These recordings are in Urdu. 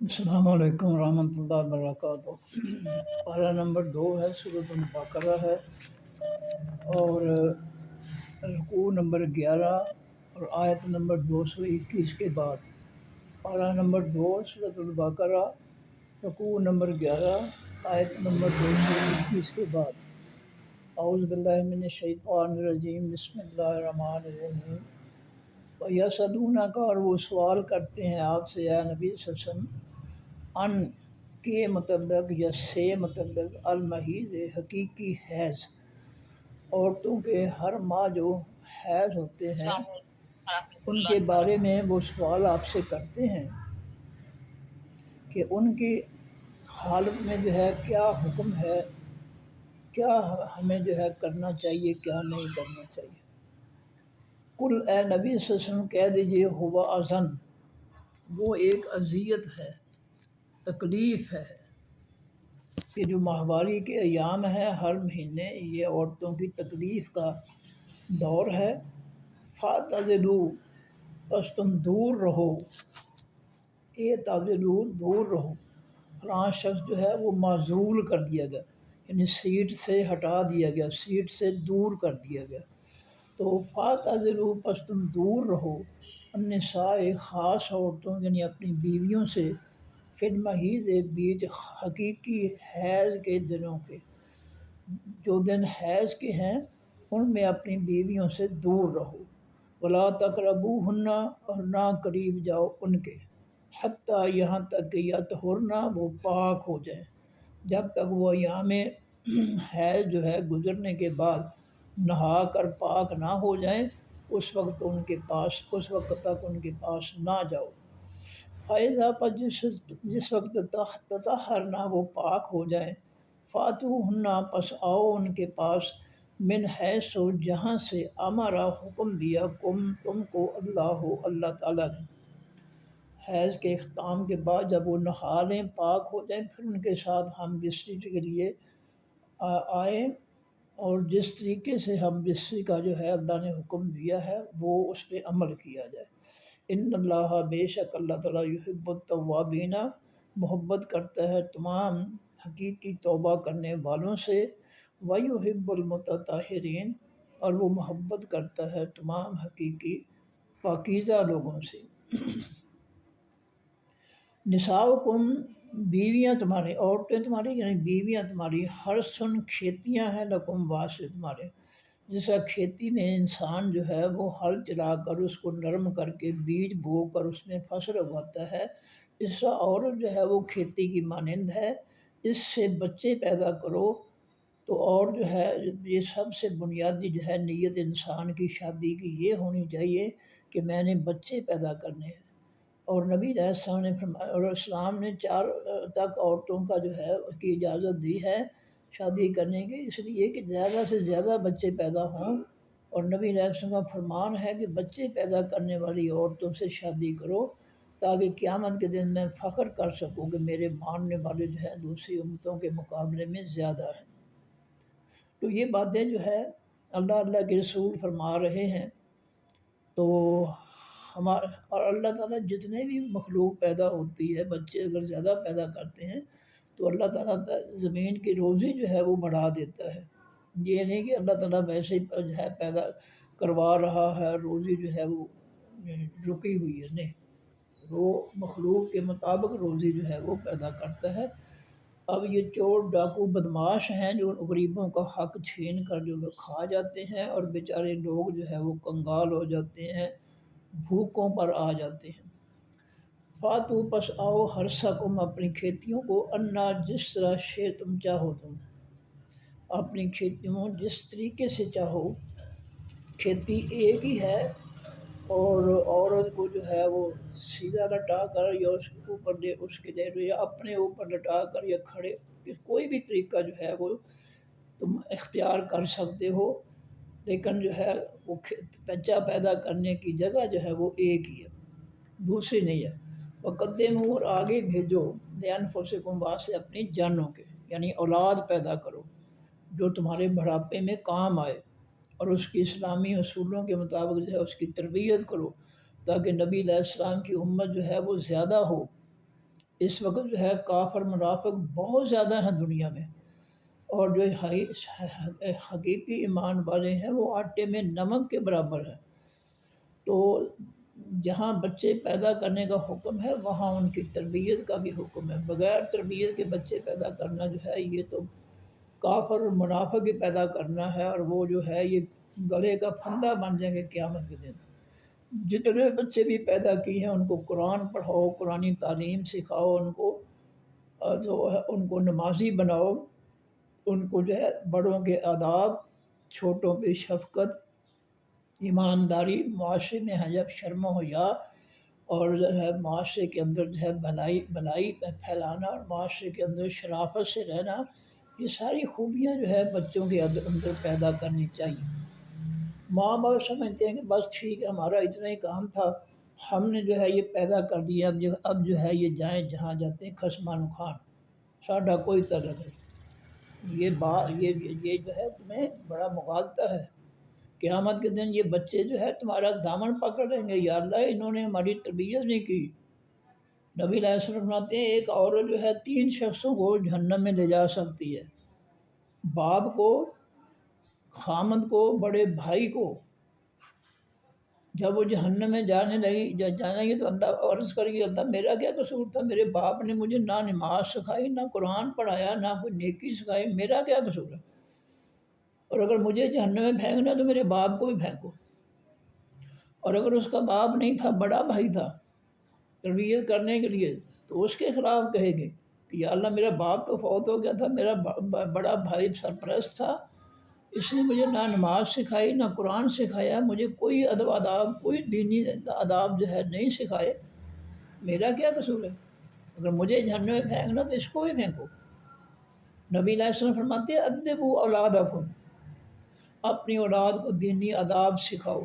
السلام علیکم ورحمۃ اللہ وبرکاتہ۔ پارہ نمبر 2 ہے، سورۃ البقرہ ہے، اور رکوع نمبر 11 اور آیت نمبر 221 کے بعد۔ پارہ نمبر 2 سورۃ البقرہ، رکوع نمبر 11، آیت نمبر 221 کے بعد۔ اعوذ باللہ من الشیطان الرجیم، بسم اللہ الرحمن الرحیم۔ وَيَسْأَلُونَكَ، اور وہ سوال کرتے ہیں آپ سے یا نبی صلی اللہ علیہ وسلم، ان کے متعلق یا سے متعلق، المحیض حقیقی حیض، عورتوں کے ہر ماہ جو حیض ہوتے ہیں ان کے بارے میں وہ سوال آپ سے کرتے ہیں کہ ان کی حالت میں جو ہے کیا حکم ہے، کیا ہمیں جو ہے کرنا چاہیے، کیا نہیں کرنا چاہیے۔ کل اے نبی صلی اللہ علیہ وسلم کہہ دیجئے، ہوا اذن، وہ ایک اذیت ہے، تکلیف ہے، کہ جو ماہواری کے ایام ہیں ہر مہینے، یہ عورتوں کی تکلیف کا دور ہے۔ فَاعْتَزِلُوا، بس تم دور رہو، اعتزلوا، دور رہو۔ فلاں شخص جو ہے وہ معزول کر دیا گیا، یعنی سیٹ سے ہٹا دیا گیا، سیٹ سے دور کر دیا گیا۔ تو فَاعْتَزِلُوا، پس تم دور رہو، النساء، خاص عورتوں یعنی اپنی بیویوں سے، فی المحیض، بیچ حقیقی حیض کے دنوں کے، جو دن حیض کے ہیں ان میں اپنی بیویوں سے دور رہو۔ وَلَا تَقْرَبُوهُنَّ، اور نہ قریب جاؤ ان کے، حتیٰ، یہاں تک کہ یطہرن، وہ پاک ہو جائیں، جب تک وہ ایام حیض جو ہے گزرنے کے بعد نہا کر پاک نہ ہو جائیں، اس وقت تک ان کے پاس نہ جاؤ۔ فائزہ، پر جس وقت تطہرنا، وہ پاک ہو جائیں، فاتوہن، پس آؤ ان کے پاس، من حیث، جہاں سے، امرا، حکم دیا، تم کو، اللہ تعالیٰ نے۔ حیض کے اختتام کے بعد جب وہ نہا لیں، پاک ہو جائیں، پھر ان کے ساتھ ہم بستری کے لیے آئیں، اور جس طریقے سے ہم بستری کا جو ہے اللہ نے حکم دیا ہے وہ اس پہ عمل کیا جائے۔ ان اللہ، بے شک اللہ تعالیٰ، یحب التوابین، محبت کرتا ہے تمام حقیقی توبہ کرنے والوں سے، ویحب المتطہرین، اور وہ محبت کرتا ہے تمام حقیقی پاکیزہ لوگوں سے۔ نساؤکم، بیویاں تمہاری، عورتیں تمہاری یعنی بیویاں تمہاری، حرثن، کھیتیاں ہیں، لکم، واسطے تمہارے۔ جس طرح کھیتی میں انسان جو ہے وہ ہل چلا کر اس کو نرم کر کے بیج بو کر اس میں فصل اگاتا ہے، اس طرح عورت جو ہے وہ کھیتی کی مانند ہے، اس سے بچے پیدا کرو۔ تو اور جو ہے یہ سب سے بنیادی جو ہے نیت انسان کی شادی کی یہ ہونی چاہیے کہ میں نے بچے پیدا کرنے ہیں۔ اور نبی علیہ السلام نے فرمایا، اور اسلام نے 4 تک عورتوں کا جو ہے اس کی اجازت دی ہے شادی کرنے کی، اس لیے کہ زیادہ سے زیادہ بچے پیدا ہوں، اور نبی علیہ السلام کا فرمان ہے کہ بچے پیدا کرنے والی عورتوں سے شادی کرو، تاکہ قیامت کے دن میں فخر کر سکوں کہ میرے ماننے والے جو ہے دوسری امتوں کے مقابلے میں زیادہ ہیں۔ تو یہ باتیں جو ہے اللہ کے رسول فرما رہے ہیں۔ تو اور اللہ تعالیٰ جتنے بھی مخلوق پیدا ہوتی ہے، بچے اگر زیادہ پیدا کرتے ہیں تو اللہ تعالیٰ زمین کی روزی جو ہے وہ بڑھا دیتا ہے۔ یہ نہیں کہ اللہ تعالیٰ ویسے ہی جو ہے پیدا کروا رہا ہے، روزی جو ہے وہ رکی ہوئی ہے، نہیں، وہ مخلوق کے مطابق روزی جو ہے وہ پیدا کرتا ہے۔ اب یہ چور، ڈاکو، بدماش ہیں جو غریبوں کا حق چھین کر جو لوگ کھا جاتے ہیں، اور بیچارے لوگ جو ہے وہ کنگال ہو جاتے ہیں، بھوکوں پر آ جاتے ہیں۔ فاتو، پس آؤ، حرثکم، اپنی کھیتیوں کو، انا، جس طرح، شے، تم چاہو، تم اپنی کھیتیوں جس طریقے سے چاہو۔ کھیتی ایک ہی ہے، اور عورت کو جو ہے وہ سیدھا لٹا کر یا اس کے اوپر اس کے یا اپنے اوپر لٹا کر یا کھڑے، کوئی بھی طریقہ جو ہے وہ تم اختیار کر سکتے ہو، لیکن جو ہے وہ بچہ پیدا کرنے کی جگہ جو ہے وہ ایک ہی ہے، دوسری نہیں ہے۔ وقدموا، اور آگے بھیجو، لانفسکم، واسطے اپنی جانوں کے، یعنی اولاد پیدا کرو جو تمہارے بڑھاپے میں کام آئے، اور اس کی اسلامی اصولوں کے مطابق جو ہے اس کی تربیت کرو، تاکہ نبی علیہ السلام کی امت جو ہے وہ زیادہ ہو، اس وقت جو ہے کافر منافق بہت زیادہ ہیں دنیا میں، اور جو حقیقی ایمان والے ہیں وہ آٹے میں نمک کے برابر ہیں۔ تو جہاں بچے پیدا کرنے کا حکم ہے وہاں ان کی تربیت کا بھی حکم ہے۔ بغیر تربیت کے بچے پیدا کرنا جو ہے یہ تو کافر اور منافق ہی پیدا کرنا ہے، اور وہ جو ہے یہ گلے کا پھندا بن جائیں گے قیامت کے دن۔ جتنے بچے بھی پیدا کیے ہیں ان کو قرآن پڑھاؤ، قرآنی تعلیم سکھاؤ، ان کو جو ہے ان کو نمازی بناؤ، ان کو جو ہے بڑوں کے آداب، چھوٹوں پہ شفقت، ایمانداری، معاشرے میں ہے جب شرم و حیا، اور جو ہے معاشرے کے اندر جو ہے بھلائی پھیلانا، اور معاشرے کے اندر شرافت سے رہنا، یہ ساری خوبیاں جو ہے بچوں کے اندر پیدا کرنی چاہیے۔ ماں باپ سمجھتے ہیں کہ بس ٹھیک ہے ہمارا اتنا ہی کام تھا، ہم نے جو ہے یہ پیدا کر دیا، اب جو ہے یہ جائیں جہاں جاتے ہیں خسمان خان، ساڈا کوئی تعلق نہیں۔ یہ جو ہے تمہیں بڑا مغالطہ ہے۔ قیامت کے دن یہ بچے جو ہے تمہارا دامن پکڑ لیں گے، یا اللہ انہوں نے ہماری تربیت نہیں کی۔ نبی علیہ السلام فرماتے ہیں ایک عورت جو ہے 3 شخصوں کو جہنم میں لے جا سکتی ہے: باپ کو، خامد کو، بڑے بھائی کو۔ جب وہ جہنم میں جانے گی تو اللہ عرض کرے گی اللہ میرا کیا قصور تھا، میرے باپ نے مجھے نہ نماز سکھائی، نہ قرآن پڑھایا، نہ کوئی نیکی سکھائی، میرا کیا قصور ہے؟ اور اگر مجھے جہنم میں پھینکنا تو میرے باپ کو بھی پھینکو۔ اور اگر اس کا باپ نہیں تھا، بڑا بھائی تھا تربیت کرنے کے لیے، تو اس کے خلاف کہے گی کہ یا اللہ میرا باپ تو فوت ہو گیا تھا، میرا بڑا بھائی سرپرست تھا، اس نے مجھے نہ نماز سکھائی، نہ قرآن سکھایا، مجھے کوئی ادب آداب، کوئی دینی آداب جو ہے نہیں سکھائے، میرا کیا قصور ہے؟ اگر مجھے جہنم میں پھینکنا تو اس کو بھی پھینکو۔ نبی علیہ السلام فرماتے ہیں ادبوا اولادکم، اپنی اولاد کو دینی آداب سکھاؤ،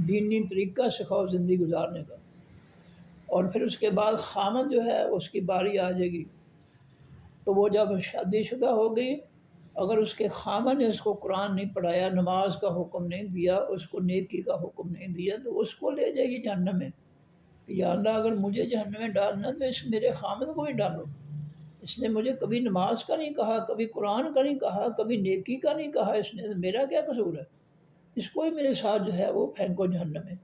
دینی طریقہ سکھاؤ زندگی گزارنے کا۔ اور پھر اس کے بعد خامد جو ہے اس کی باری آ جائے گی، تو وہ جب شادی شدہ ہو گئی، اگر اس کے خامد نے اس کو قرآن نہیں پڑھایا، نماز کا حکم نہیں دیا، اس کو نیکی کا حکم نہیں دیا، تو اس کو لے جائے گی جہنم میں کہ یا اللہ اگر مجھے جہنم میں ڈالنا تو اس میرے خامد کو بھی ڈالو، اس نے مجھے کبھی نماز کا نہیں کہا، کبھی قرآن کا نہیں کہا، کبھی نیکی کا نہیں کہا، اس نے میرا کیا قصور ہے؟ اس کو بھی میرے ساتھ جو ہے وہ پھینکو جہنم میں۔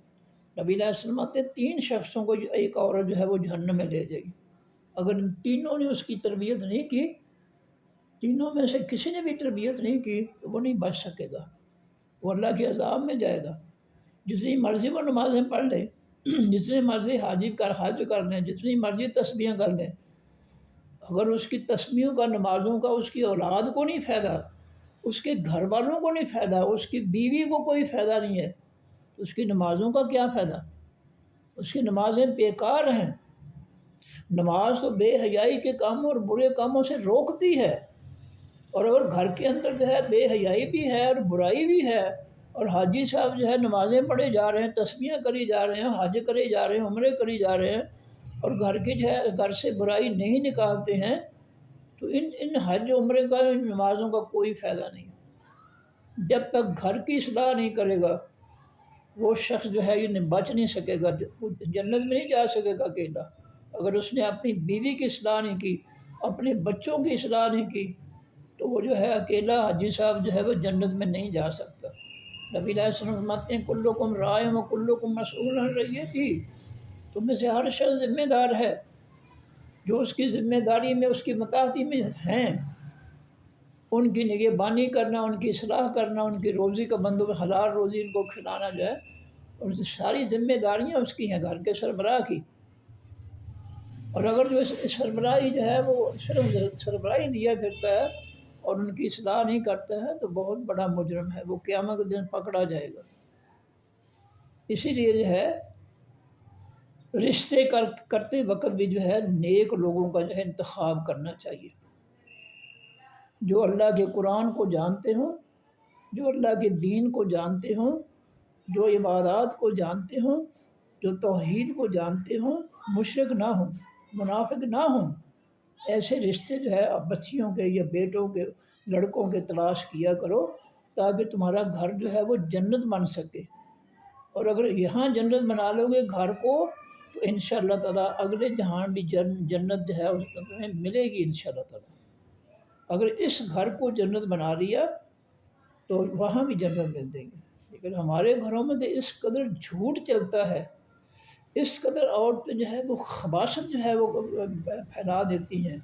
نبی علیہ السلام آتے 3 شخصوں کو ایک عورت جو ہے وہ جہنم میں لے جائے گی۔ اگر ان تینوں نے اس کی تربیت نہیں کی، تینوں میں سے کسی نے بھی تربیت نہیں کی، تو وہ نہیں بچ سکے گا، وہ اللہ کے عذاب میں جائے گا۔ جتنی مرضی وہ نمازیں پڑھ لے، جتنی مرضی حج کر لیں، جتنی مرضی تسبیحیں کر لیں، اگر اس کی تسبیحوں کا، نمازوں کا اس کی اولاد کو نہیں فائدہ، اس کے گھر والوں کو نہیں فائدہ، اس کی بیوی کو کوئی فائدہ نہیں ہے، تو اس کی نمازوں کا کیا فائدہ؟ اس کی نمازیں بیکار ہیں۔ نماز تو بے حیائی کے کاموں اور برے کاموں سے روکتی ہے، اور اگر گھر کے اندر جو ہے بے حیائی بھی ہے اور برائی بھی ہے، اور حاجی صاحب جو ہے نمازیں پڑھے جا رہے ہیں، تسبیحیں کری جا رہے ہیں، حج کرے جا رہے ہیں، عمرے کری جا رہے ہیں، اور گھر کے جو ہے گھر سے برائی نہیں نکالتے ہیں، تو ان حج عمرے کا، ان نمازوں کا کوئی فائدہ نہیں ہے۔ جب تک گھر کی اصلاح نہیں کرے گا وہ شخص جو ہے یہ بچ نہیں سکے گا، وہ جنت میں نہیں جا سکے گا اکیلا۔ اگر اس نے اپنی بیوی کی اصلاح نہیں کی، اپنے بچوں کی اصلاح نہیں کی، تو وہ جو ہے اکیلا حاجی صاحب جو ہے وہ جنت میں نہیں جا سکتا۔ نبی علیہ السلام فرماتے ہیں کلکم راع و کلکم مسئول عن رعیتہ، تم میں سے ہر شخص ذمہ دار ہے، جو اس کی ذمہ داری میں، اس کی متحدی میں ہیں، ان کی نگہبانی کرنا، ان کی اصلاح کرنا، ان کی روزی کا بندوبست، حلال روزی ان کو کھلانا جو ہے، اور ساری ذمہ داریاں اس کی ہیں گھر کے سربراہ کی۔ اور اگر جو سربراہی جو ہے وہ صرف سربراہی لیا پھرتا ہے اور ان کی اصلاح نہیں کرتا ہے تو بہت بڑا مجرم ہے، وہ قیامت کے دن پکڑا جائے گا۔ اسی لیے جو ہے رشتے کرتے وقت بھی جو ہے نیک لوگوں کا جو ہے انتخاب کرنا چاہیے، جو اللہ کے قرآن کو جانتے ہوں، جو اللہ کے دین کو جانتے ہوں، جو عبادات کو جانتے ہوں، جو توحید کو جانتے ہوں، مشرک نہ ہوں، منافق نہ ہوں۔ ایسے رشتے جو ہے بچیوں کے یا بیٹوں کے، لڑکوں کے تلاش کیا کرو، تاکہ تمہارا گھر جو ہے وہ جنت بن سکے۔ اور اگر یہاں جنت بنا لو گے گھر کو، تو انشاءاللہ تعالیٰ اگلے جہان بھی جنت جو ہے اس میں ملے گی انشاءاللہ تعالیٰ۔ اگر اس گھر کو جنت بنا لیا تو وہاں بھی جنت مل دیں گے، لیکن ہمارے گھروں میں تو اس قدر جھوٹ چلتا ہے، اس قدر عورتیں جو ہے وہ خباثت جو ہے وہ پھیلا دیتی ہیں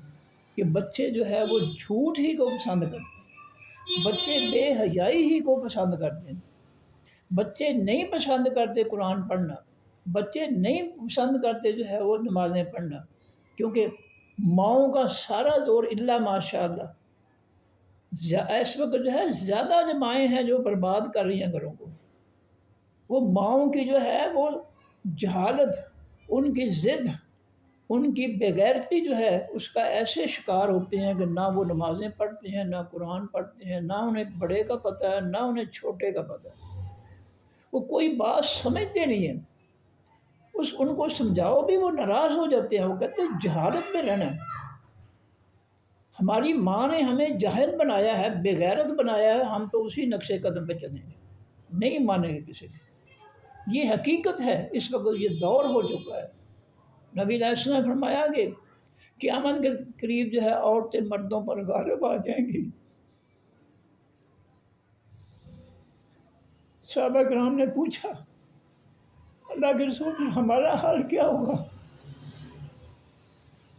کہ بچے جو ہے وہ جھوٹ ہی کو پسند کرتے ہیں، بچے بے حیائی ہی کو پسند کرتے ہیں، بچے نہیں پسند کرتے قرآن پڑھنا، بچے نہیں پسند کرتے جو ہے وہ نمازیں پڑھنا، کیونکہ ماؤں کا سارا زور الا ماشاء اللہ اس وقت جو ہے زیادہ جو مائیں ہیں جو برباد کر رہی ہیں گھروں کو، وہ ماؤں کی جو ہے وہ جہالت، ان کی ضد، ان کی بےغیرتی جو ہے اس کا ایسے شکار ہوتے ہیں کہ نہ وہ نمازیں پڑھتے ہیں، نہ قرآن پڑھتے ہیں، نہ انہیں بڑے کا پتہ ہے، نہ انہیں چھوٹے کا پتہ ہے، وہ کوئی بات سمجھتے نہیں ہیں، ان کو سمجھاؤ بھی وہ ناراض ہو جاتے ہیں، وہ کہتے ہیں جہالت میں رہنا ہے، ہماری ماں نے ہمیں جاہل بنایا ہے، بے غیرت بنایا ہے، ہم تو اسی نقشے قدم پہ چلیں گے، نہیں مانیں گے کسی کو۔ یہ حقیقت ہے، اس وقت یہ دور ہو چکا ہے۔ نبی علیہ السلام نے فرمایا کہ قیامت کے قریب جو ہے عورتیں مردوں پر غالب آ جائیں گی۔ صحابہ کرام نے پوچھا اللہ کے رسول ہمارا حال کیا ہوگا؟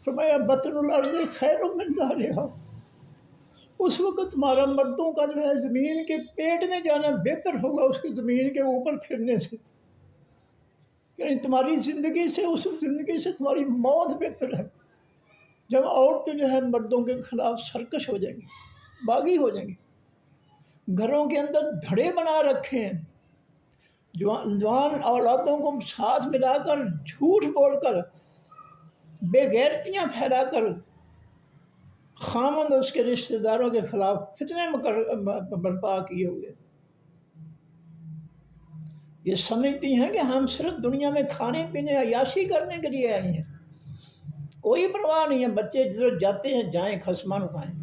فرمایا بطن الارض خیر من ظہرہا، اس وقت تمہارا مردوں کا جو ہے زمین کے پیٹ میں جانا بہتر ہوگا اس کی زمین کے اوپر پھرنے سے، یعنی تمہاری زندگی سے، اس زندگی سے تمہاری موت بہتر ہے، جب عورتیں جو ہے مردوں کے خلاف سرکش ہو جائیں گی، باغی ہو جائیں گی، گھروں کے اندر دھڑے بنا رکھے ہیں، جوان اولادوں کو ساتھ ملا کر جھوٹ بول کر، بے غیرتیاں پھیلا کر، خامند اس کے رشتہ داروں کے خلاف فتنے برپا کیے ہوئے، یہ سمجھتی ہیں کہ ہم صرف دنیا میں کھانے پینے عیاشی کرنے کے لیے آئی ہیں، کوئی پرواہ نہیں ہے، بچے جدھر جاتے ہیں جائیں، خصمان کھائیں۔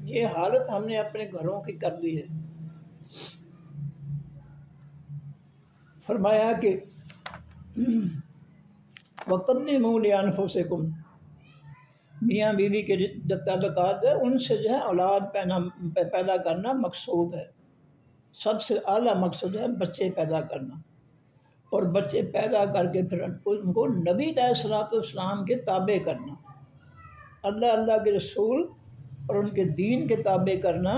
یہ حالت ہم نے اپنے گھروں کی کر دی ہے۔ فرمایا کہ وَقَدِّمُوا لِأَنفُسِكُمْ، میاں بیوی کے جو تعلقات ہیں ان سے جو ہے اولاد پیدا کرنا مقصود ہے، سب سے اعلیٰ مقصد ہے بچے پیدا کرنا، اور بچے پیدا کر کے پھر ان کو نبی علیہ الصلوۃ والسلام کے تابع کرنا، اللہ کے رسول اور ان کے دین کے تابع کرنا،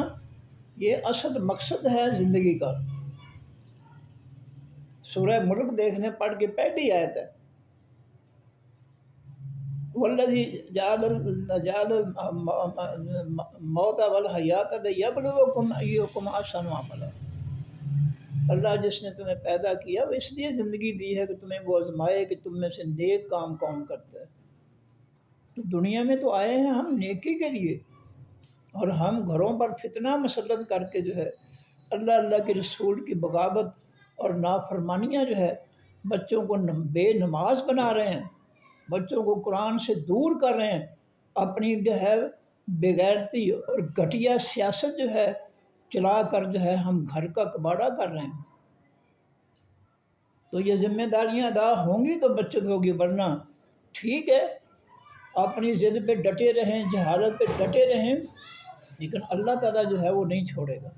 یہ اصل مقصد ہے زندگی کا۔ سورہ ملک دیکھنے پڑھ کے پہلی آیت ہے والذی جعل الموت والحیات لیبلوکم ایکم احسن عملا، اللہ جس نے تمہیں پیدا کیا وہ اس لیے زندگی دی ہے کہ تمہیں وہ آزمائے کہ تم میں سے نیک کام کون کرتا ہے۔ تو دنیا میں تو آئے ہیں ہم نیکی کے لیے، اور ہم گھروں پر فتنہ مسلط کر کے جو ہے اللہ کے رسول کی بغاوت اور نافرمانیاں جو ہے بچوں کو بے نماز بنا رہے ہیں، بچوں کو قرآن سے دور کر رہے ہیں، اپنی جو ہے بغیرتی اور گھٹیا سیاست جو ہے چلا کر جو ہے ہم گھر کا کباڑہ کر رہے ہیں۔ تو یہ ذمہ داریاں ادا ہوں گی تو بچت ہوگی، ورنہ ٹھیک ہے اپنی ضد پہ ڈٹے رہیں، جہالت پہ ڈٹے رہیں، لیکن اللہ تعالیٰ جو ہے وہ نہیں چھوڑے گا۔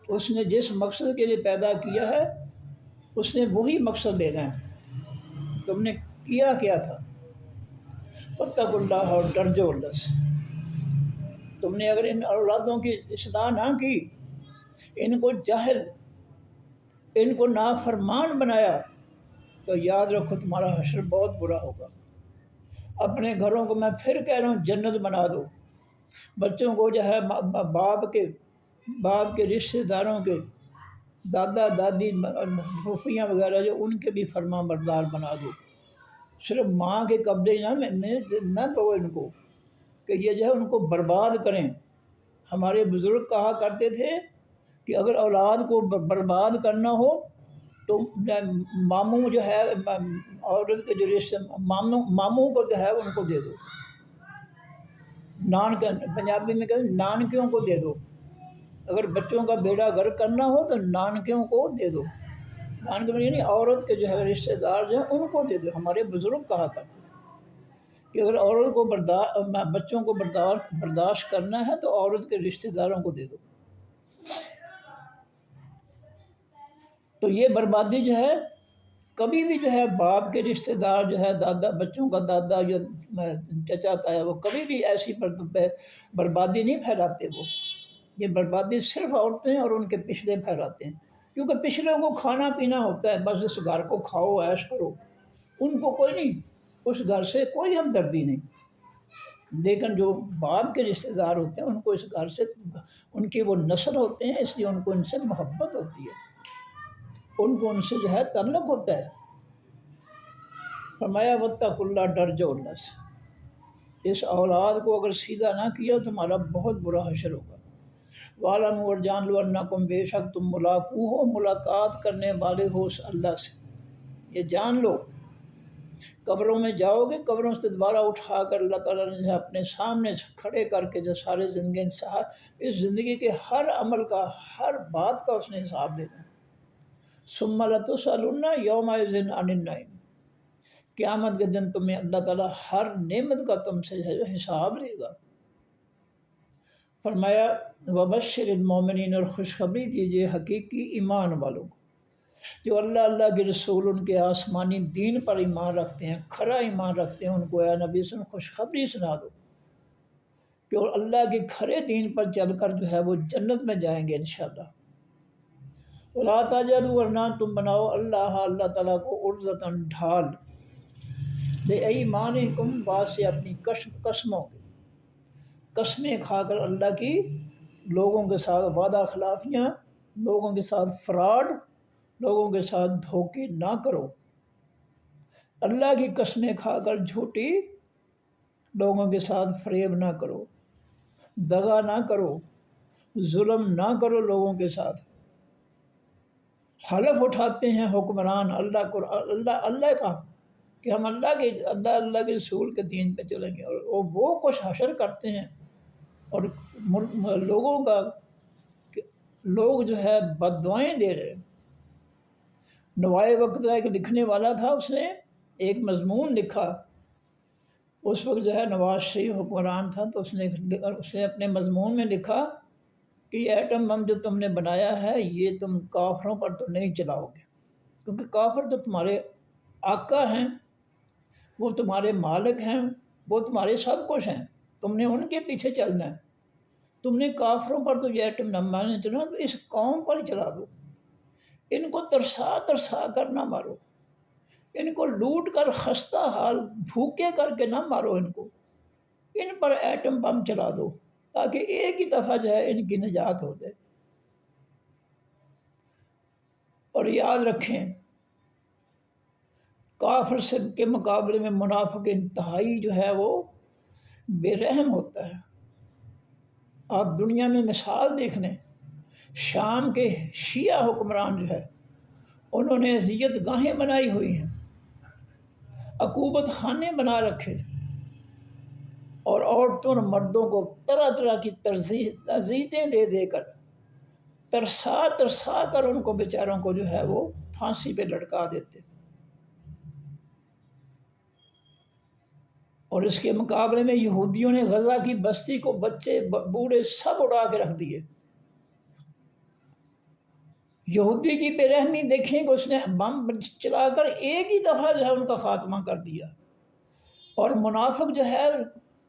اس نے جس مقصد کے لیے پیدا کیا ہے اس نے وہی مقصد لینا ہے۔ تم نے کیا کیا تھا؟ واتقوا اللہ، اور ڈرجو اللہ سے۔ تم نے اگر ان اولادوں کی اصلاح نہ کی، ان کو جاہل، ان کو نافرمان بنایا، تو یاد رکھو تمہارا حشر بہت برا ہوگا۔ اپنے گھروں کو میں پھر کہہ رہا ہوں جنت بنا دو، بچوں کو جو ہے باپ کے رشتہ داروں کے دادا دادی پھوپھیاں وغیرہ جو ان کے بھی فرما بردار بنا دو، صرف ماں کے قبضے نہ دو ان کو کہ یہ جو ہے ان کو برباد کریں۔ ہمارے بزرگ کہا کرتے تھے کہ اگر اولاد کو برباد کرنا ہو تو ماموں جو ہے عورت کے جو رشتے ماموں کو جو ہے ان کو دے دو، پنجابی میں کہتے ہیں نانکیوں کو دے دو، اگر بچوں کا بیڑا غرق کرنا ہو تو نانکیوں کو دے دو، دان کے یعنی عورت کے جو ہے رشتہ دار جو ہیں ان کو دے دو. ہمارے بزرگ کہا کرتے تھے کہ اگر عورت کو بچوں کو برداشت کرنا ہے تو عورت کے رشتہ داروں کو دے دو. تو یہ بربادی جو ہے کبھی بھی جو ہے باپ کے رشتہ دار جو ہے دادا بچوں کا دادا یا چچا تایا وہ کبھی بھی ایسی بربادی نہیں پھیلاتے. وہ یہ بربادی صرف عورتیں اور ان کے پچھلے پھیلاتے ہیں، کیونکہ پچھلوں کو کھانا پینا ہوتا ہے، بس اس گھر کو کھاؤ عیش کرو. ان کو کوئی نہیں، اس گھر سے کوئی ہمدردی نہیں. لیکن جو باپ کے رشتہ دار ہوتے ہیں ان کو اس گھر سے ان کی وہ نسل ہوتے ہیں، اس لیے ان کو ان سے محبت ہوتی ہے، ان کو ان سے جو ہے تعلق ہوتا ہے. فرمایا واتقوا اللہ، ڈر جاؤ اللہ سے. اس اولاد کو اگر سیدھا نہ کیا تمہارا بہت برا حشر ہوگا. وَاعْلَمُوا اور جان لو انکم بے شک تم ملاقو ہو، ملاقات کرنے والے ہو اس اللہ سے. یہ جان لو قبروں میں جاؤ گے، قبروں سے دوبارہ اٹھا کر اللہ تعالیٰ نے اپنے سامنے کھڑے کر کے جو سارے زندگی اس زندگی کے ہر عمل کا ہر بات کا اس نے حساب لینا ہے. ثُمَّ لَتُسْأَلُنَّ يَوْمَئِذٍ عَنِ النَّعِيمِ. قیامت کے دن تمہیں اللہ تعالیٰ ہر نعمت کا تم سے حساب لے گا. فرمایا وبشر المومنین، اور خوشخبری دیجیے حقیقی ایمان والوں کو جو اللہ کے رسول ان کے آسمانی دین پر ایمان رکھتے ہیں، کھرا ایمان رکھتے ہیں. ان کو اے نبی سے خوشخبری سنا دو کہ اور اللہ کے کھرے دین پر چل کر جو ہے وہ جنت میں جائیں گے انشاءاللہ. وَلَا تَجْعَلُوا، ورنہ تم بناؤ اللہ تعالیٰ کو عرضۃً ڈھال، لِأَیْمَانِکُم، بات سے اپنی قسموں کی، قسمیں کھا کر اللہ کی، لوگوں کے ساتھ وعدہ خلافیاں، لوگوں کے ساتھ فراڈ، لوگوں کے ساتھ دھوکے نہ کرو. اللہ کی قسمیں کھا کر جھوٹی لوگوں کے ساتھ فریب نہ کرو، دغا نہ کرو، ظلم نہ کرو لوگوں کے ساتھ. حلف اٹھاتے ہیں حکمران اللہ کو، اللہ کا کہ ہم اللہ کے رسول کے دین پہ چلیں گے، اور وہ کچھ حشر کرتے ہیں اور لوگوں کا لوگ جو ہے بد دعائیں دے رہے ہیں. نوائے وقت کا ایک لکھنے والا تھا، اس نے ایک مضمون لکھا. اس وقت جو ہے نواز شریف حکمران تھا، تو اس نے اپنے مضمون میں لکھا کہ یہ ایٹم بم جو تم نے بنایا ہے یہ تم کافروں پر تو نہیں چلاؤ گے، کیونکہ کافر تو تمہارے آقا ہیں، وہ تمہارے مالک ہیں، وہ تمہارے سب کچھ ہیں، تم نے ان کے پیچھے چلنا ہے. تم نے کافروں پر تو یہ ایٹم بم نہیں چلانا، تو اس قوم پر چلا دو. ان کو ترسا کر نہ مارو، ان کو لوٹ کر خستہ حال بھوکے کر کے نہ مارو، ان پر ایٹم بم چلا دو تاکہ ایک ہی دفعہ جو ہے ان کی نجات ہو جائے. اور یاد رکھیں کافر سے کے مقابلے میں منافق انتہائی جو ہے وہ بے رحم ہوتا ہے. آپ دنیا میں مثال دیکھ لیں، شام کے شیعہ حکمران جو ہے انہوں نے اذیت گاہیں بنائی ہوئی ہیں، عقوبت خانے بنا رکھے تھے، اور عورتوں اور مردوں کو طرح طرح کی ترزیتیں دے کر ترسا کر ان کو بیچاروں کو جو ہے وہ پھانسی پہ لٹکا دیتے. اور اس کے مقابلے میں یہودیوں نے غزہ کی بستی کو بچے بوڑھے سب اڑا کے رکھ دیے. یہودی کی بے رحمی دیکھیں کہ اس نے بم چلا کر ایک ہی دفعہ جو ہے ان کا خاتمہ کر دیا. اور منافق جو ہے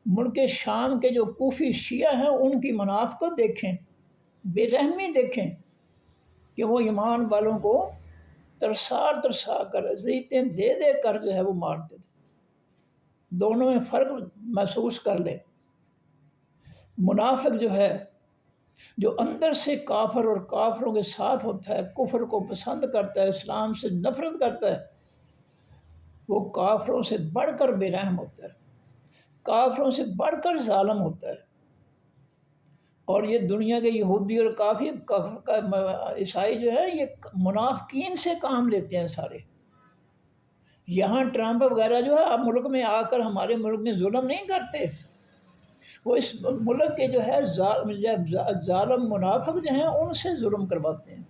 ملک شام کے جو کوفی شیعہ ہیں ان کی منافقت دیکھیں، بے رحمی دیکھیں کہ وہ ایمان والوں کو ترسا کر اذیتیں دے کر جو ہے وہ مارتے تھے. دونوں میں فرق محسوس کر لیں. منافق جو ہے جو اندر سے کافر اور کافروں کے ساتھ ہوتا ہے، کفر کو پسند کرتا ہے، اسلام سے نفرت کرتا ہے، وہ کافروں سے بڑھ کر بے رحم ہوتا ہے، کافروں سے بڑھ کر ظالم ہوتا ہے. اور یہ دنیا کے یہودی اور عیسائی جو ہے یہ منافقین سے کام لیتے ہیں سارے. یہاں ٹرمپ وغیرہ جو ہے اب ملک میں آ کر ہمارے ملک میں ظلم نہیں کرتے، وہ اس ملک کے جو ہے ظالم منافق جو ہیں ان سے ظلم کرواتے ہیں.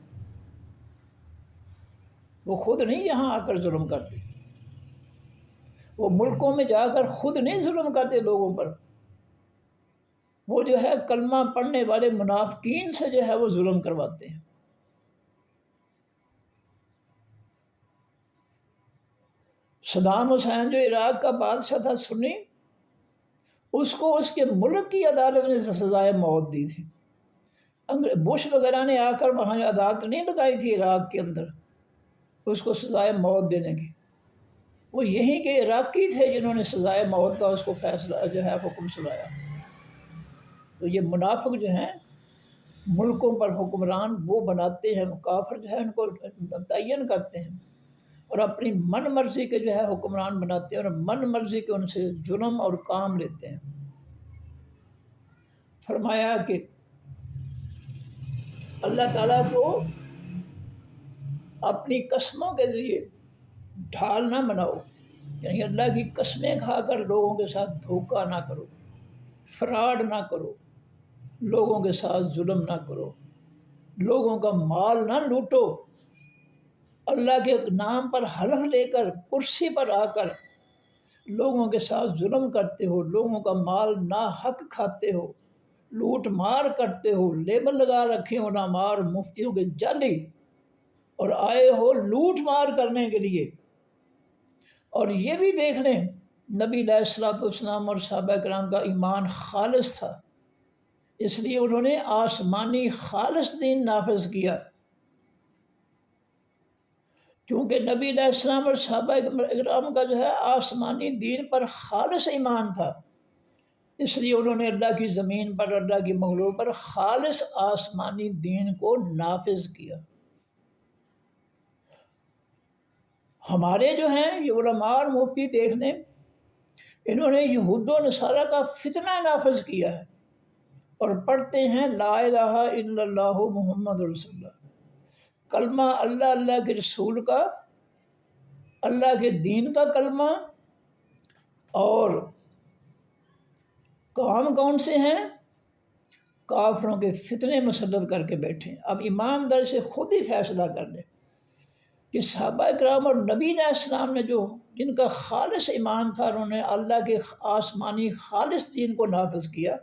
وہ خود نہیں یہاں آ کر ظلم کرتے، وہ ملکوں میں جا کر خود نہیں ظلم کرتے لوگوں پر، وہ جو ہے کلمہ پڑھنے والے منافقین سے جو ہے وہ ظلم کرواتے ہیں۔ صدام حسین جو عراق کا بادشاہ تھا سنی، اس کو اس کے ملک کی عدالت نے سزائے موت دی تھی۔ بش وغیرہ نے آ کر وہاں عدالت نہیں لگائی تھی عراق کے اندر اس کو سزائے موت دینے کی، وہ یہیں کے عراقی تھے جنہوں نے سزائے موت کا اس کو فیصلہ جو ہے حکم سنایا۔ تو یہ منافق جو ہیں ملکوں پر حکمران وہ بناتے ہیں، کافر جو ہے ان کو متعین کرتے ہیں اور اپنی من مرضی کے جو ہے حکمران بناتے ہیں اور من مرضی کے ان سے ظلم اور کام لیتے ہیں۔ فرمایا کہ اللہ تعالیٰ کو اپنی قسموں کے ذریعے ڈھال نہ بناؤ، یعنی اللہ کی قسمیں کھا کر لوگوں کے ساتھ دھوکہ نہ کرو، فراڈ نہ کرو، لوگوں کے ساتھ ظلم نہ کرو، لوگوں کا مال نہ لوٹو، اللہ کے نام پر حلف لے کر کرسی پر آ کر لوگوں کے ساتھ ظلم کرتے ہو، لوگوں کا مال ناحق کھاتے ہو، لوٹ مار کرتے ہو، لیبل لگا رکھے ہو نا مار مفتیوں کے جعلی، اور آئے ہو لوٹ مار کرنے کے لیے۔ اور یہ بھی دیکھ لیں نبی علیہ الصلوۃ والسلام اور صحابہ کرام کا ایمان خالص تھا، اس لیے انہوں نے آسمانی خالص دین نافذ کیا، کیونکہ نبی علیہ السلام اور صحابہ کرام کا جو ہے آسمانی دین پر خالص ایمان تھا، اس لیے انہوں نے اللہ کی زمین پر اللہ کی مخلوق پر خالص آسمانی دین کو نافذ کیا۔ ہمارے جو ہیں یہ علماء اور مفتی دیکھ لیں، انہوں نے یہود و نصارہ کا فتنہ نافذ کیا ہے اور پڑھتے ہیں لا الہ الا اللہ محمد رسول اللہ، کلمہ اللہ اللہ کے رسول کا، اللہ کے دین کا کلمہ، اور کام کون سے ہیں؟ کافروں کے فتنے مسلط کر کے بیٹھے۔ اب امام در سے خود ہی فیصلہ کر لیں کہ صحابہ کرام اور نبی علیہ السلام نے جو جن کا خالص ایمان تھا، انہوں نے اللہ کے آسمانی خالص دین کو نافذ کیا،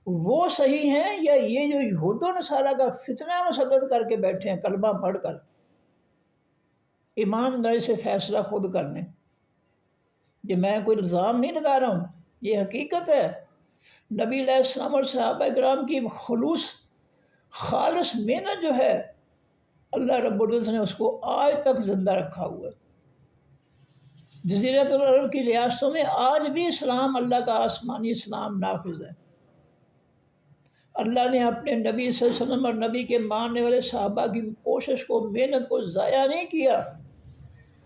وہ صحیح ہیں یا یہ جو یہود و نصارہ کا فتنہ مسلط کر کے بیٹھے ہیں کلمہ پڑھ کر؟ ایمانداری سے فیصلہ خود کر لیں، کہ میں کوئی الزام نہیں لگا رہا ہوں، یہ حقیقت ہے۔ نبی علیہ السلام اور صحابہ کرام کی خلوص خالص محنت جو ہے اللہ رب العزت نے اس کو آج تک زندہ رکھا ہوا ہے۔ جزیرۃ العرب کی ریاستوں میں آج بھی اسلام، اللہ کا آسمانی اسلام نافذ ہے۔ اللہ نے اپنے نبی صلی اللہ علیہ وسلم اور نبی کے ماننے والے صحابہ کی کوشش کو، محنت کو ضائع نہیں کیا،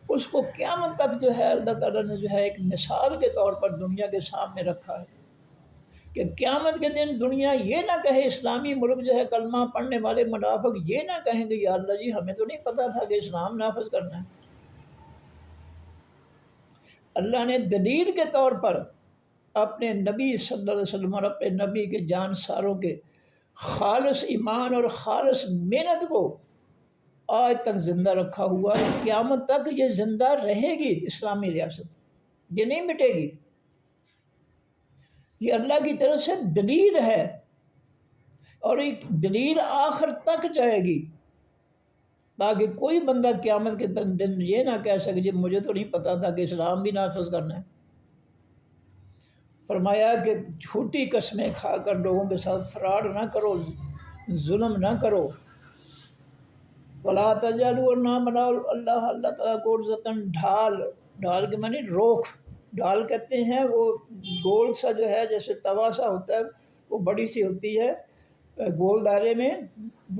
اس کو قیامت تک جو ہے اللہ تعالیٰ نے جو ہے ایک مثال کے طور پر دنیا کے سامنے رکھا ہے، کہ قیامت کے دن دنیا یہ نہ کہے، اسلامی ملک جو ہے کلمہ پڑھنے والے منافق یہ نہ کہیں گے یا اللہ جی ہمیں تو نہیں پتہ تھا کہ اسلام نافذ کرنا ہے۔ اللہ نے دلیل کے طور پر اپنے نبی صلی اللہ علیہ وسلم اور اپنے نبی کے جانساروں کے خالص ایمان اور خالص محنت کو آج تک زندہ رکھا ہوا ہے، قیامت تک یہ زندہ رہے گی اسلامی ریاست، یہ نہیں مٹے گی، یہ اللہ کی طرف سے دلیل ہے، اور ایک دلیل آخر تک جائے گی، تاکہ کوئی بندہ قیامت کے دن یہ نہ کہہ سکے جی مجھے تو نہیں پتا تھا کہ اسلام بھی نافذ کرنا ہے۔ فرمایا کہ جھوٹی قسمیں کھا کر لوگوں کے ساتھ فراڈ نہ کرو، ظلم نہ کرو، ولا تجعلوا، اور نہ بناؤ اللہ تعالیٰ کو عرضتاً ڈھال، ڈھال کے معنی روک، ڈھال کہتے ہیں وہ گول سا جو ہے جیسے توا سا ہوتا ہے، وہ بڑی سی ہوتی ہے، گول دائرے میں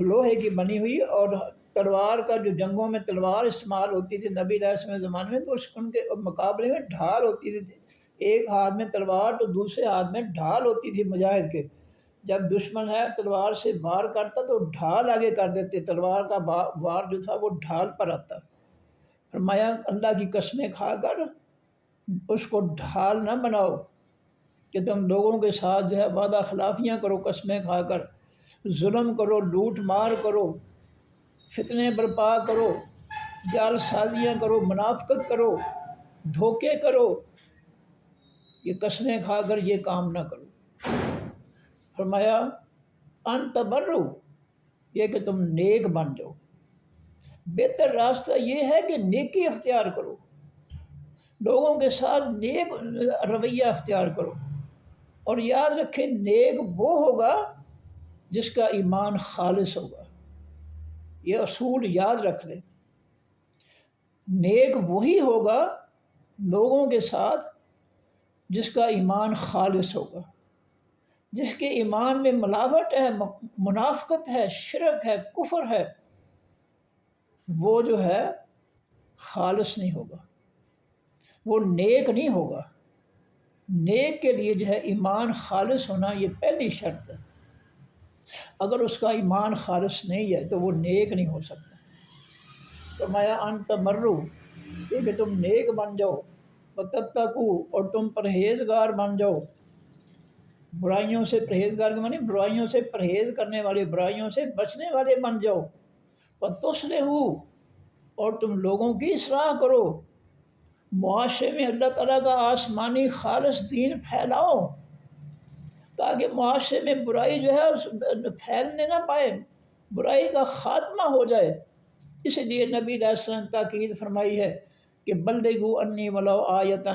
لوہے کی بنی ہوئی، اور تلوار کا جو جنگوں میں تلوار استعمال ہوتی تھی نبی علیہ السلام کے زمانے میں، تو ان کے مقابلے میں ڈھال ہوتی تھی، ایک ہاتھ میں تلوار تو دوسرے ہاتھ میں ڈھال ہوتی تھی مجاہد کے، جب دشمن ہے تلوار سے وار کرتا تو ڈھال آگے کر دیتے، تلوار کا وار جو تھا وہ ڈھال پر آتا۔ فرمایا اللہ کی قسمیں کھا کر اس کو ڈھال نہ بناؤ کہ تم لوگوں کے ساتھ جو ہے وعدہ خلافیاں کرو، قسمیں کھا کر ظلم کرو، لوٹ مار کرو، فتنے برپا کرو، جال سازیاں کرو، منافقت کرو، دھوکے کرو، یہ قسمیں کھا کر یہ کام نہ کرو۔ فرمایا ان تبرو، یہ کہ تم نیک بن جاؤ۔ بہتر راستہ یہ ہے کہ نیکی اختیار کرو، لوگوں کے ساتھ نیک رویہ اختیار کرو، اور یاد رکھیں نیک وہ ہوگا جس کا ایمان خالص ہوگا۔ یہ اصول یاد رکھ لیں، نیک وہی ہوگا لوگوں کے ساتھ جس کا ایمان خالص ہوگا۔ جس کے ایمان میں ملاوٹ ہے، منافقت ہے، شرک ہے، کفر ہے، وہ جو ہے خالص نہیں ہوگا، وہ نیک نہیں ہوگا۔ نیک کے لیے جو ہے ایمان خالص ہونا یہ پہلی شرط ہے۔ اگر اس کا ایمان خالص نہیں ہے تو وہ نیک نہیں ہو سکتا۔ فرمایا ان تمرو، یہ کہ تم نیک بن جاؤ، وتتقو، اور تم پرہیزگار بن جاؤ۔ برائیوں سے پرہیزگار کے معنی برائیوں سے پرہیز کرنے والے، برائیوں سے بچنے والے بن جاؤ۔ وتصلحوا، اور تم لوگوں کی اصلاح کرو، معاشرے میں اللہ تعالیٰ کا آسمانی خالص دین پھیلاؤ، تاکہ معاشرے میں برائی جو ہے پھیلنے نہ پائے، برائی کا خاتمہ ہو جائے۔ اس لیے نبی علیہ السلام نے تاکید فرمائی ہے کہ بلغوا انی ولو آیۃ،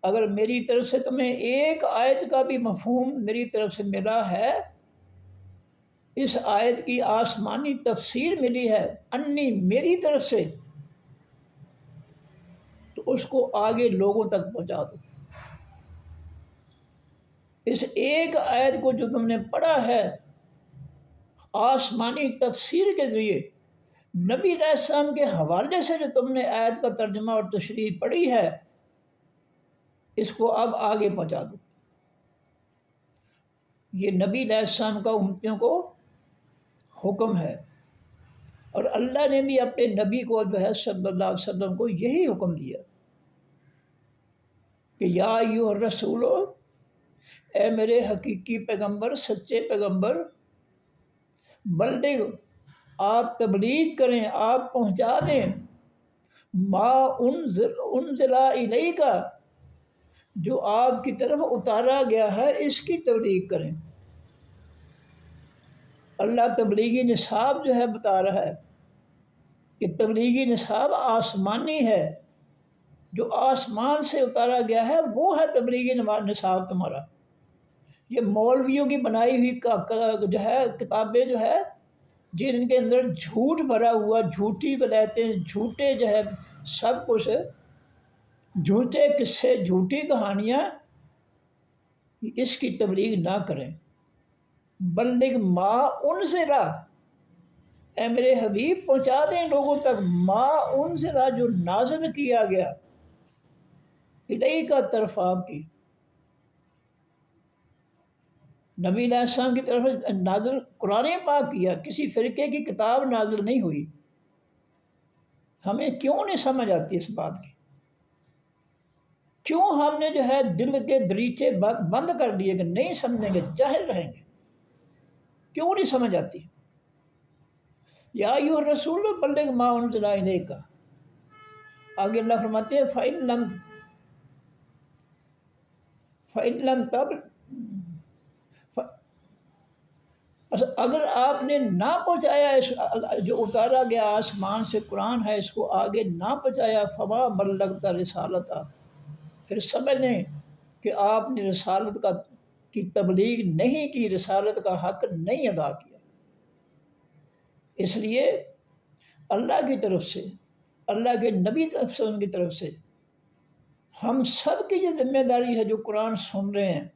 اگر میری طرف سے تمہیں ایک آیت کا بھی مفہوم میری طرف سے ملا ہے، اس آیت کی آسمانی تفسیر ملی ہے انی میری طرف سے، تو اس کو آگے لوگوں تک پہنچا دو۔ اس ایک آیت کو جو تم نے پڑھا ہے آسمانی تفسیر کے ذریعے، نبی علیہ السلام کے حوالے سے جو تم نے آیت کا ترجمہ اور تشریح پڑھی ہے، اس کو اب آگے پہنچا دو۔ یہ نبی علیہ السلام کا امتیوں کو حکم ہے، اور اللہ نے بھی اپنے نبی کو جو ہے صلی اللہ علیہ وسلم کو یہی حکم دیا کہ یا ایھا الرسول، اے میرے حقیقی پیغمبر، سچے پیغمبر، بلغ، آپ تبلیغ کریں، آپ پہنچا دیں، ما انزل الیک، جو آپ کی طرف اتارا گیا ہے اس کی تبلیغ کریں۔ اللہ تبلیغی نصاب جو ہے بتا رہا ہے کہ تبلیغی نصاب آسمانی ہے، جو آسمان سے اتارا گیا ہے وہ ہے تبلیغی نصاب تمہارا۔ یہ مولویوں کی بنائی ہوئی جو ہے کتابیں جو ہے جن کے اندر جھوٹ بھرا ہوا، جھوٹی ولایتیں، جھوٹے جو ہے سب کچھ، جھوٹے قصے، جھوٹی کہانیاں، اس کی تبلیغ نہ کریں۔ بلغ ما انزل، اے میرے حبیب پہنچا دیں لوگوں تک ما انزل، جو نازل کیا گیا الیک، طرف آپ کی، نبی علیہ السلام کی طرف نازل قرآن پاک کیا، کسی فرقے کی کتاب نازل نہیں ہوئی۔ ہمیں کیوں نہیں سمجھ آتی اس بات کی؟ کیوں ہم نے جو ہے دل کے دریچے بند کر دیے کہ نہیں سمجھیں گے، جاہل رہیں گے؟ کیوں نہیں سمجھ آتی؟ یا ایھا الرسول بلغ ما انزل الیک، آگے اللہ فرماتے ہیں فَإِن لَمْ اگر آپ نے نہ پہنچایا اس جو اتارا گیا آسمان سے قرآن ہے، اس کو آگے نہ پہنچایا، فما بلغت رسالتہ، پھر سمجھ لیں کہ آپ نے رسالت کی تبلیغ نہیں کی، رسالت کا حق نہیں ادا کیا۔ اس لیے اللہ کی طرف سے، اللہ کے نبی صلی اللہ علیہ وسلم کی طرف سے ہم سب کی یہ ذمہ داری ہے جو قرآن سن رہے ہیں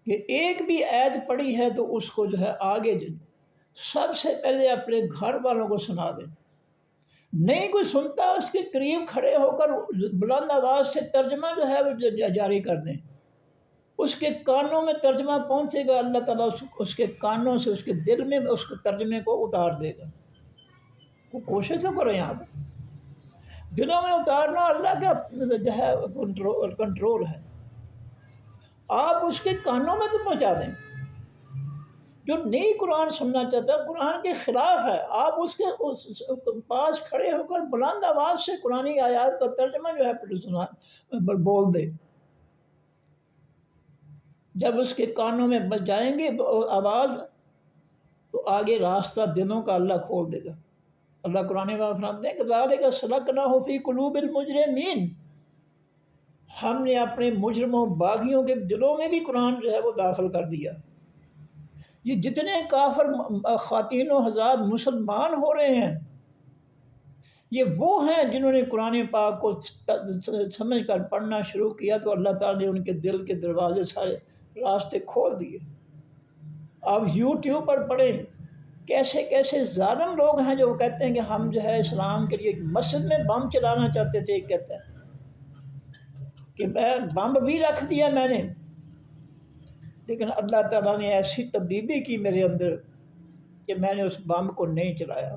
کہ ایک بھی آیت پڑھی ہے تو اس کو جو ہے آگے سب سے پہلے اپنے گھر والوں کو سنا دیں۔ نہیں کوئی سنتا، اس کے قریب کھڑے ہو کر بلند آواز سے ترجمہ جو ہے وہ جاری کر دیں۔ اس کے کانوں میں ترجمہ پہنچے گا، اللہ تعالیٰ اس کے کانوں سے اس کے دل میں اس کے ترجمے کو اتار دے گا۔ کوشش تو کریں آپ، دلوں میں اتارنا اللہ کا جو ہے کنٹرول ہے۔ آپ اس کے کانوں میں تو پہنچا دیں، جو نئی قرآن سننا چاہتا ہے قرآن کے خلاف ہے، آپ اس کے پاس کھڑے ہو کر بلند آواز سے قرآن آیات کا ترجمہ جو ہے پھر بول دے۔ جب اس کے کانوں میں بج جائیں گے آواز تو آگے راستہ دلوں کا اللہ کھول دے گا۔ اللہ قرآن میں فرماتے ہیں کذالک سلکناہ فی قلوب المجرمین، ہم نے اپنے مجرموں باغیوں کے دلوں میں بھی قرآن جو ہے وہ داخل کر دیا۔ یہ جتنے کافر خواتین و حضرات مسلمان ہو رہے ہیں یہ وہ ہیں جنہوں نے قرآن پاک کو سمجھ کر پڑھنا شروع کیا تو اللہ تعالیٰ نے ان کے دل کے دروازے سارے راستے کھول دیے۔ آپ یوٹیوب پر پڑھیں کیسے کیسے ظالم لوگ ہیں جو کہتے ہیں کہ ہم جو ہے اسلام کے لیے مسجد میں بم چلانا چاہتے تھے، کہتے ہیں کہ میں بم بھی رکھ دیا میں نے، لیکن اللہ تعالیٰ نے ایسی تبدیلی کی میرے اندر کہ میں نے اس بم کو نہیں چلایا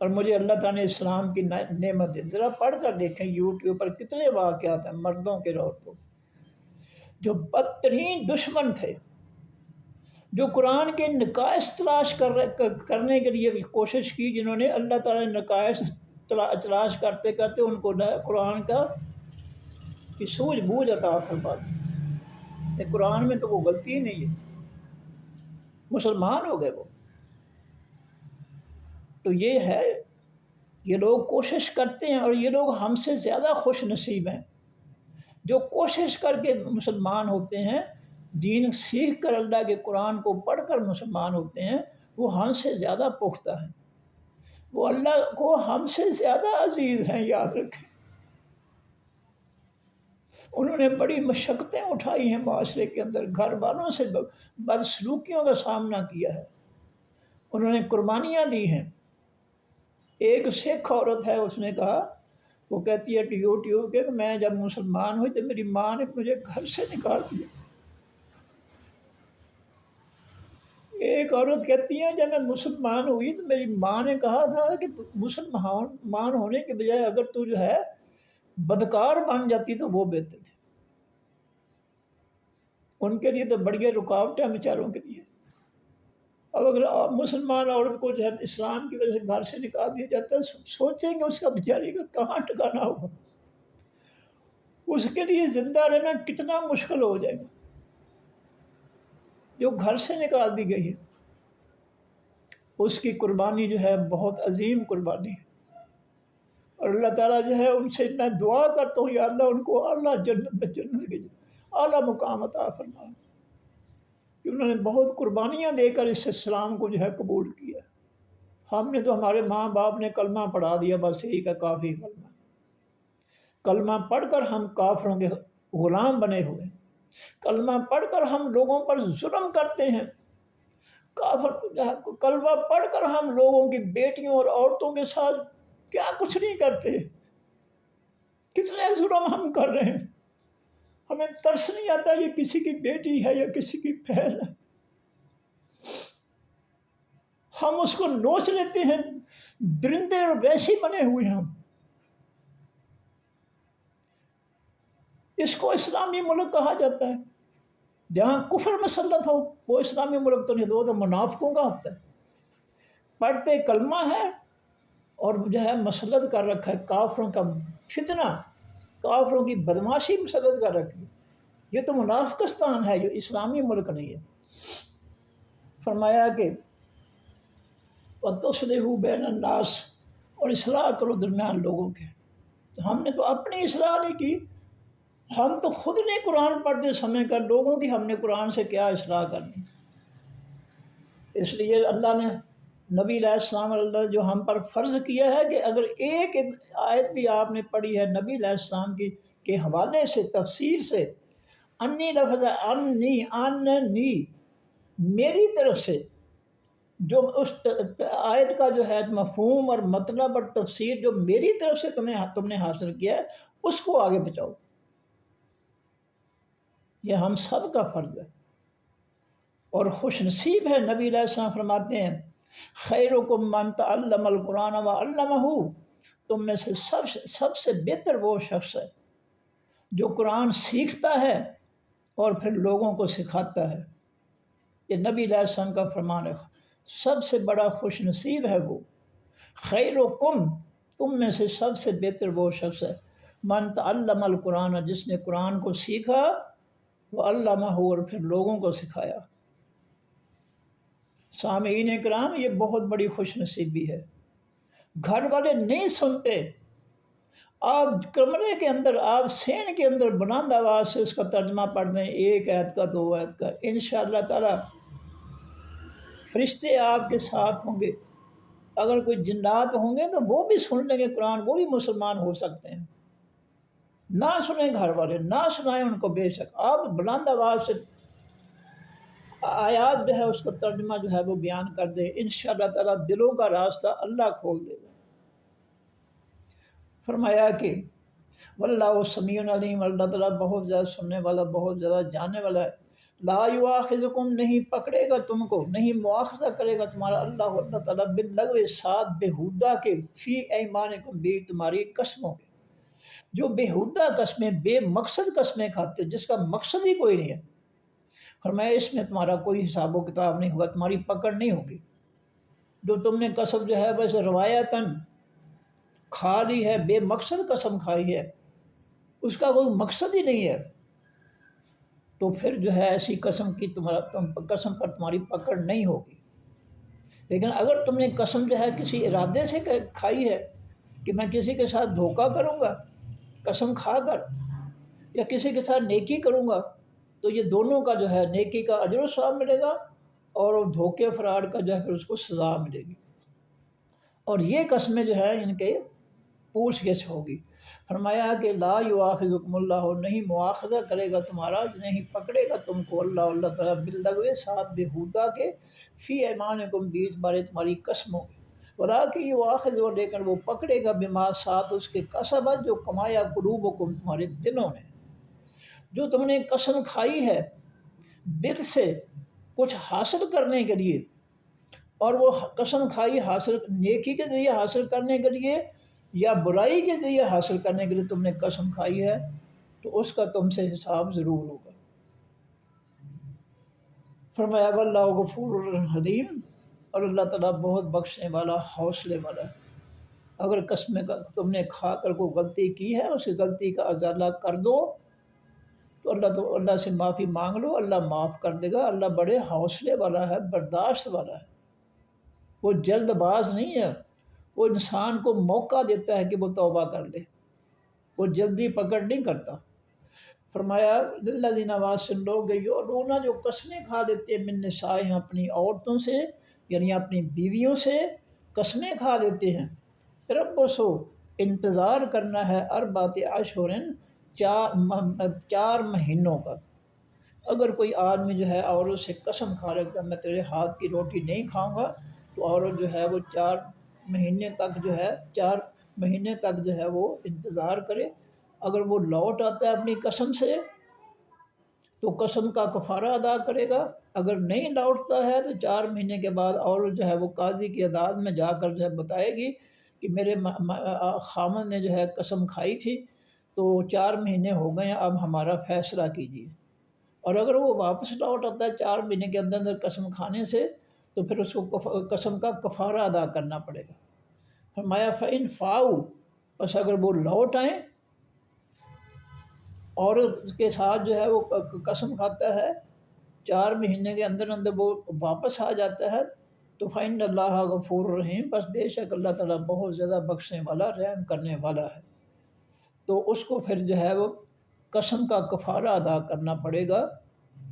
اور مجھے اللہ تعالیٰ نے اسلام کی نعمت دی۔ ذرا پڑھ کر دیکھیں یوٹیوب پر کتنے واقعات ہیں مردوں کے عورتوں جو بدترین دشمن تھے، جو قرآن کے نقائص تلاش کرنے کے لیے بھی کوشش کی، جنہوں نے اللہ تعالیٰ نے نقائص تلاش کرتے کرتے ان کو قرآن کا کی سوجھ بوجھ عطا فرما دی۔ قرآن میں تو وہ غلطی ہی نہیں ہے، مسلمان ہو گئے وہ۔ تو یہ ہے، یہ لوگ کوشش کرتے ہیں اور یہ لوگ ہم سے زیادہ خوش نصیب ہیں جو کوشش کر کے مسلمان ہوتے ہیں، دین سیکھ کر اللہ کے قرآن کو پڑھ کر مسلمان ہوتے ہیں، وہ ہم سے زیادہ پختہ ہیں، وہ اللہ کو ہم سے زیادہ عزیز ہیں، یاد رکھیں۔ انہوں نے بڑی مشقتیں اٹھائی ہیں معاشرے کے اندر، گھر والوں سے بدسلوکیوں کا سامنا کیا ہے، انہوں نے قربانیاں دی ہیں۔ ایک سکھ عورت ہے، اس نے کہا، وہ کہتی ہے کہ یوٹیوب کے میں جب مسلمان ہوئی تو میری ماں نے مجھے گھر سے نکال دیا۔ ایک عورت کہتی ہے جب میں مسلمان ہوئی تو میری ماں نے کہا تھا کہ مسلمان ہونے کے بجائے اگر تو جو ہے بدکار بن جاتی تو وہ بہتر تھے۔ ان کے لیے تو بڑی رکاوٹیں بیچاروں کے لیے۔ اب اگر مسلمان عورت کو جو ہے اسلام کی وجہ سے گھر سے نکال دیا جاتا ہے، سوچیں کہ اس کا بیچاری کا کہاں ٹھکانا ہوگا، اس کے لیے زندہ رہنا کتنا مشکل ہو جائے گا جو گھر سے نکال دی گئی ہے۔ اس کی قربانی جو ہے بہت عظیم قربانی ہے، اور اللہ تعالیٰ جو ہے ان سے میں دعا کرتا ہوں یا اللہ ان کو اعلیٰ جنت کے اعلیٰ مقام عطا فرما، کہ انہوں نے بہت قربانیاں دے کر اس اسلام کو جو ہے قبول کیا۔ ہم نے تو ہمارے ماں باپ نے کلمہ پڑھا دیا، بس یہی کا کافی کلمہ پڑھ کر ہم کافروں کے غلام بنے ہوئے، کلمہ پڑھ کر ہم لوگوں پر ظلم کرتے ہیں، کلمہ پڑھ کر ہم لوگوں کی بیٹیوں اور عورتوں کے ساتھ کیا کچھ نہیں کرتے، کتنے ظلم ہم کر رہے ہیں۔ ہمیں ترس نہیں آتا یہ کسی کی بیٹی ہے یا کسی کی بہن ہے، ہم اس کو نوچ لیتے ہیں، درندے اور ویسی بنے ہوئے ہیں ہم۔ اس کو اسلامی ملک کہا جاتا ہے، جہاں کفر مسلط ہو وہ اسلامی ملک تو نہیں، تو منافقوں کا ہوتا ہے۔ پڑھتے کلمہ ہے اور جو ہے مسلط کر رکھا ہے کافروں کا فتنہ، کافروں کی بدماشی مسلط کر رکھی، یہ تو منافقستان ہے، جو اسلامی ملک نہیں ہے۔ فرمایا کہ وَتُصْلِحُوا بَيْنَ النَّاسِ، اور اصلاح کرو درمیان لوگوں کے۔ تو ہم نے تو اپنی اصلاح نہیں کی، ہم تو خود نے قرآن پڑھتے سمے کر لوگوں کی ہم نے قرآن سے کیا اصلاح کرنی۔ اس لیے اللہ نے نبی علیہ السلام اللہ جو ہم پر فرض کیا ہے کہ اگر ایک آیت بھی آپ نے پڑھی ہے نبی علیہ السلام کی کے حوالے سے تفسیر سے، انی لفظ انی میری طرف سے، جو اس آیت کا جو ہے مفہوم اور مطلب اور تفسیر جو میری طرف سے تم نے حاصل کیا ہے اس کو آگے پہنچاؤ، یہ ہم سب کا فرض ہے۔ اور خوش نصیب ہے، نبی علیہ السلام فرماتے ہیں خیرکم من تعلم القرآن وعلمہ، تم میں سے سب سے بہتر وہ شخص ہے جو قرآن سیکھتا ہے اور پھر لوگوں کو سکھاتا ہے۔ یہ نبی علیہ السلام کا فرمان ہے، سب سے بڑا خوش نصیب ہے وہ، خیرکم، تم میں سے سب سے بہتر وہ شخص ہے، من تعلم القرآن، جس نے قرآن کو سیکھا، وہ علمہ، اور پھر لوگوں کو سکھایا۔ سامعین کرام، یہ بہت بڑی خوش نصیبی ہے۔ گھر والے نہیں سنتے، آپ کمرے کے اندر، آپ سین کے اندر بلند آواز سے اس کا ترجمہ پڑھ دیں، ایک آیت کا، دو آیت کا، انشاءاللہ تعالی فرشتے آپ کے ساتھ ہوں گے۔ اگر کوئی جنات ہوں گے تو وہ بھی سن لیں گے قرآن، وہ بھی مسلمان ہو سکتے ہیں۔ نہ سنیں گھر والے، نہ سنائیں ان کو، بے شک آپ بلند آواز سے آیات جو ہے اس کا ترجمہ جو ہے وہ بیان کر دیں، انشاءاللہ تعالی دلوں کا راستہ اللہ کھول دے گا۔ فرمایا کہ واللہ سمیع علیم، اللہ تعالیٰ بہت زیادہ سننے والا، بہت زیادہ جاننے والا ہے۔ لا یواخذکم، نہیں پکڑے گا تم کو، نہیں مواخذہ کرے گا تمہارا اللہ تعالیٰ، باللغو، ساتھ بےہودہ کے، فی ایمانکم، بھی تمہاری قسموں کے، جو بےہودہ قسمیں، بے مقصد قسمیں کھاتے ہو، جس کا مقصد ہی کوئی نہیں ہے، فرمایا اس میں تمہارا کوئی حساب و کتاب نہیں ہوگا، تمہاری پکڑ نہیں ہوگی۔ جو تم نے قسم جو ہے بس روایتاً کھا لی ہے، بے مقصد قسم کھائی ہے، اس کا کوئی مقصد ہی نہیں ہے، تو پھر جو ہے ایسی قسم کی قسم پر تمہاری پکڑ نہیں ہوگی۔ لیکن اگر تم نے قسم جو ہے کسی ارادے سے کھائی ہے کہ میں کسی کے ساتھ دھوکہ کروں گا قسم کھا کر، یا کسی کے ساتھ نیکی کروں گا، تو یہ دونوں کا جو ہے نیکی کا اجر و ثواب ملے گا، اور دھوکے فراڈ کا جو ہے پھر اس کو سزا ملے گی، اور یہ قسمیں جو ہے ان کے پوچھ گچھ ہوگی۔ فرمایا کہ لا یواخذکم اللہ، نہیں مواخذہ کرے گا تمہارا، نہیں پکڑے گا تم کو اللہ تعالیٰ، باللغو، ساتھ بےہودہ کے، فی ایمانکم، بیچ بارے تمہاری قسموں کے، ولکن یواخذ، لیکن وہ پکڑے گا، بما، ساتھ اس کے، کسبت، جو کمایا، قلوبکم، تمہارے دلوں نے، جو تم نے قسم کھائی ہے دل سے کچھ حاصل کرنے کے لیے، اور وہ قسم کھائی حاصل نیکی کے ذریعے حاصل کرنے کے لیے یا برائی کے ذریعے حاصل کرنے کے لیے تم نے قسم کھائی ہے، تو اس کا تم سے حساب ضرور ہوگا۔ فرمایا واللہ غفور حلیم، اور اللہ تعالیٰ بہت بخشنے والا، حوصلے والا ہے۔ اگر قسم کا تم نے کھا کر کوئی غلطی کی ہے، اس کی غلطی کا ازالہ کر دو، تو اللہ سے معافی مانگ لو، اللہ معاف کر دے گا۔ اللہ بڑے حوصلے والا ہے، برداشت والا ہے، وہ جلد باز نہیں ہے، وہ انسان کو موقع دیتا ہے کہ وہ توبہ کر لے، وہ جلدی پکڑ نہیں کرتا۔ فرمایا للذین، واسن لوگ، یعلون، جو قسمیں کھا لیتے ہیں، من نسائہم، اپنی عورتوں سے، یعنی اپنی بیویوں سے قسمیں کھا لیتے ہیں، ربصوا، انتظار کرنا ہے، اربعۃ اشہر، 4 مہینوں کا۔ اگر کوئی آدمی جو ہے عورت سے قسم کھا لیتا ہے میں تیرے ہاتھ کی روٹی نہیں کھاؤں گا، تو عورت جو ہے وہ 4 مہینے تک جو ہے 4 مہینے تک جو ہے وہ انتظار کرے۔ اگر وہ لوٹ آتا ہے اپنی قسم سے تو قسم کا کفارہ ادا کرے گا، اگر نہیں لوٹتا ہے تو 4 مہینے کے بعد عورت جو ہے وہ قاضی کی عدالت میں جا کر جو ہے بتائے گی کہ میرے خامن نے جو ہے قسم کھائی تھی، تو 4 مہینے ہو گئے ہیں، اب ہمارا فیصلہ کیجیے۔ اور اگر وہ واپس لوٹ آتا ہے 4 مہینے کے اندر اندر قسم کھانے سے، تو پھر اس کو قسم کا کفارہ ادا کرنا پڑے گا۔ فرمایا فَإِنْ فَاؤُوا، بس اگر وہ لوٹ آئیں، اور اس کے ساتھ جو ہے وہ قسم کھاتا ہے 4 مہینے کے اندر اندر وہ واپس آ جاتا ہے، تو فَإِنَّ اللَّهَ غَفُورٌ رَحِيمٌ، بس بے شک اللہ تعالیٰ بہت زیادہ بخشنے والا، رحم کرنے والا ہے۔ تو اس کو پھر جو ہے وہ قسم کا کفارہ ادا کرنا پڑے گا۔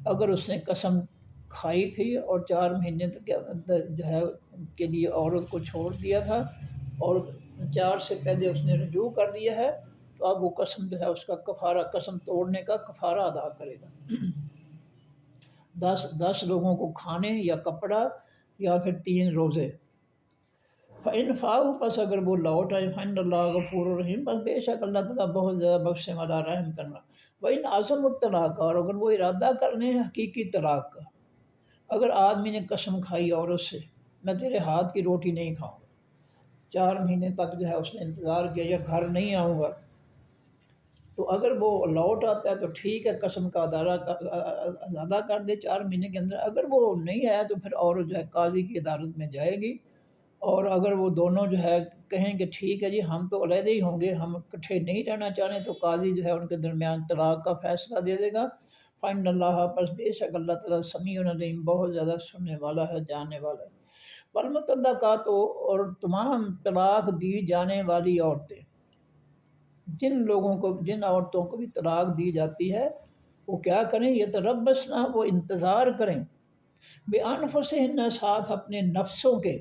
اگر اس نے قسم کھائی تھی اور 4 مہینے تک کے اندر جو ہے کے لیے عورت کو چھوڑ دیا تھا، اور 4 سے پہلے اس نے رجوع کر دیا ہے، تو اب وہ قسم جو ہے اس کا کفارہ، قسم توڑنے کا کفارہ ادا کرے گا۔ 10 لوگوں کو کھانے یا کپڑا، یا پھر 3 روزے۔ فَإِنْ فَاؤُوا، پس اگر وہ لوٹ آئے، فَإِنَّ اللَّهَ غَفُورٌ رَحِيمٌ، بس بے شک اللہ تعالیٰ بہت زیادہ بخشنے والا، رحم کرنا۔ وَإِنْ عَزَمُوا الطَّلَاقَ، اور اگر وہ ارادہ کر لیں حقیقی طلاق کا، اگر آدمی نے قسم کھائی عورت سے میں تیرے ہاتھ کی روٹی نہیں کھاؤں گا، 4 مہینے تک جو ہے اس نے انتظار کیا، یا گھر نہیں آؤں گا، تو اگر وہ لوٹ آتا ہے تو ٹھیک ہے، قسم کا ادا کر دے 4 مہینے کے اندر، اگر وہ نہیں آیا تو پھر اور جو ہے قاضی کی عدالت میں جائے گی، اور اگر وہ دونوں جو ہے کہیں کہ ٹھیک ہے جی ہم تو علیحدہ ہی ہوں گے، ہم اکٹھے نہیں رہنا چاہ رہے، تو قاضی جو ہے ان کے درمیان طلاق کا فیصلہ دے دے گا۔ فَإِنَّ اللَّهَ، پس بے شک اللہ تعالیٰ سمیع علیم، بہت زیادہ سننے والا ہے، جاننے والا ہے۔ والمطلقات، اور تمام طلاق دی جانے والی عورتیں، جن عورتوں کو بھی طلاق دی جاتی ہے وہ کیا کریں؟ یتربصن، وہ انتظار کریں، بانفسہن، ساتھ اپنے نفسوں کے،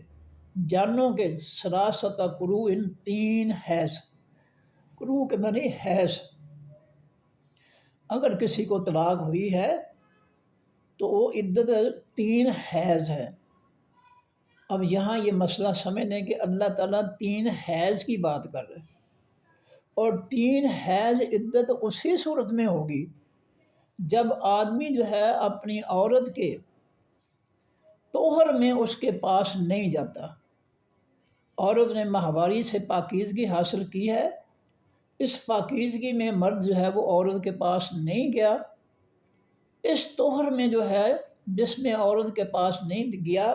جانوں کے، ثلاثۃ قروء، 3 حیض، قروء کے معنی حیض۔ اگر کسی کو طلاق ہوئی ہے تو وہ عدت 3 حیض ہے۔ اب یہاں یہ مسئلہ سمجھنے کہ اللہ تعالیٰ 3 حیض کی بات کر رہے ہیں، اور 3 حیض عدت اسی صورت میں ہوگی جب آدمی جو ہے اپنی عورت کے طہر میں اس کے پاس نہیں جاتا۔ عورت نے ماہواری سے پاکیزگی حاصل کی ہے، اس پاکیزگی میں مرد جو ہے وہ عورت کے پاس نہیں گیا، اس طہر میں جو ہے جس میں عورت کے پاس نہیں گیا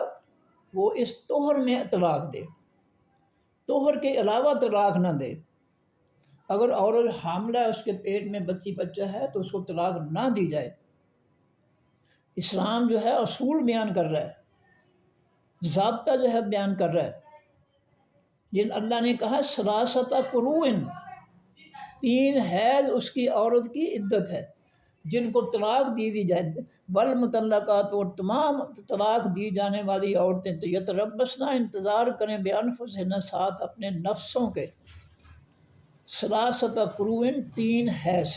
وہ اس طہر میں طلاق دے، طہر کے علاوہ طلاق نہ دے۔ اگر عورت حاملہ ہے، اس کے پیٹ میں بچہ ہے، تو اس کو طلاق نہ دی جائے۔ اسلام جو ہے اصول بیان کر رہا ہے، ضابطہ جو ہے بیان کر رہا ہے، جن اللہ نے کہا ثلاثۃ قروء، 3 حیض اس کی عورت کی عدت ہے جن کو طلاق دی جائے۔ والمطلقات، اور تمام طلاق دی جانے والی عورتیں تو یتربصن، انتظار کریں، بانفسہن، ساتھ اپنے نفسوں کے، ثلاثۃ قروء، 3 حیض،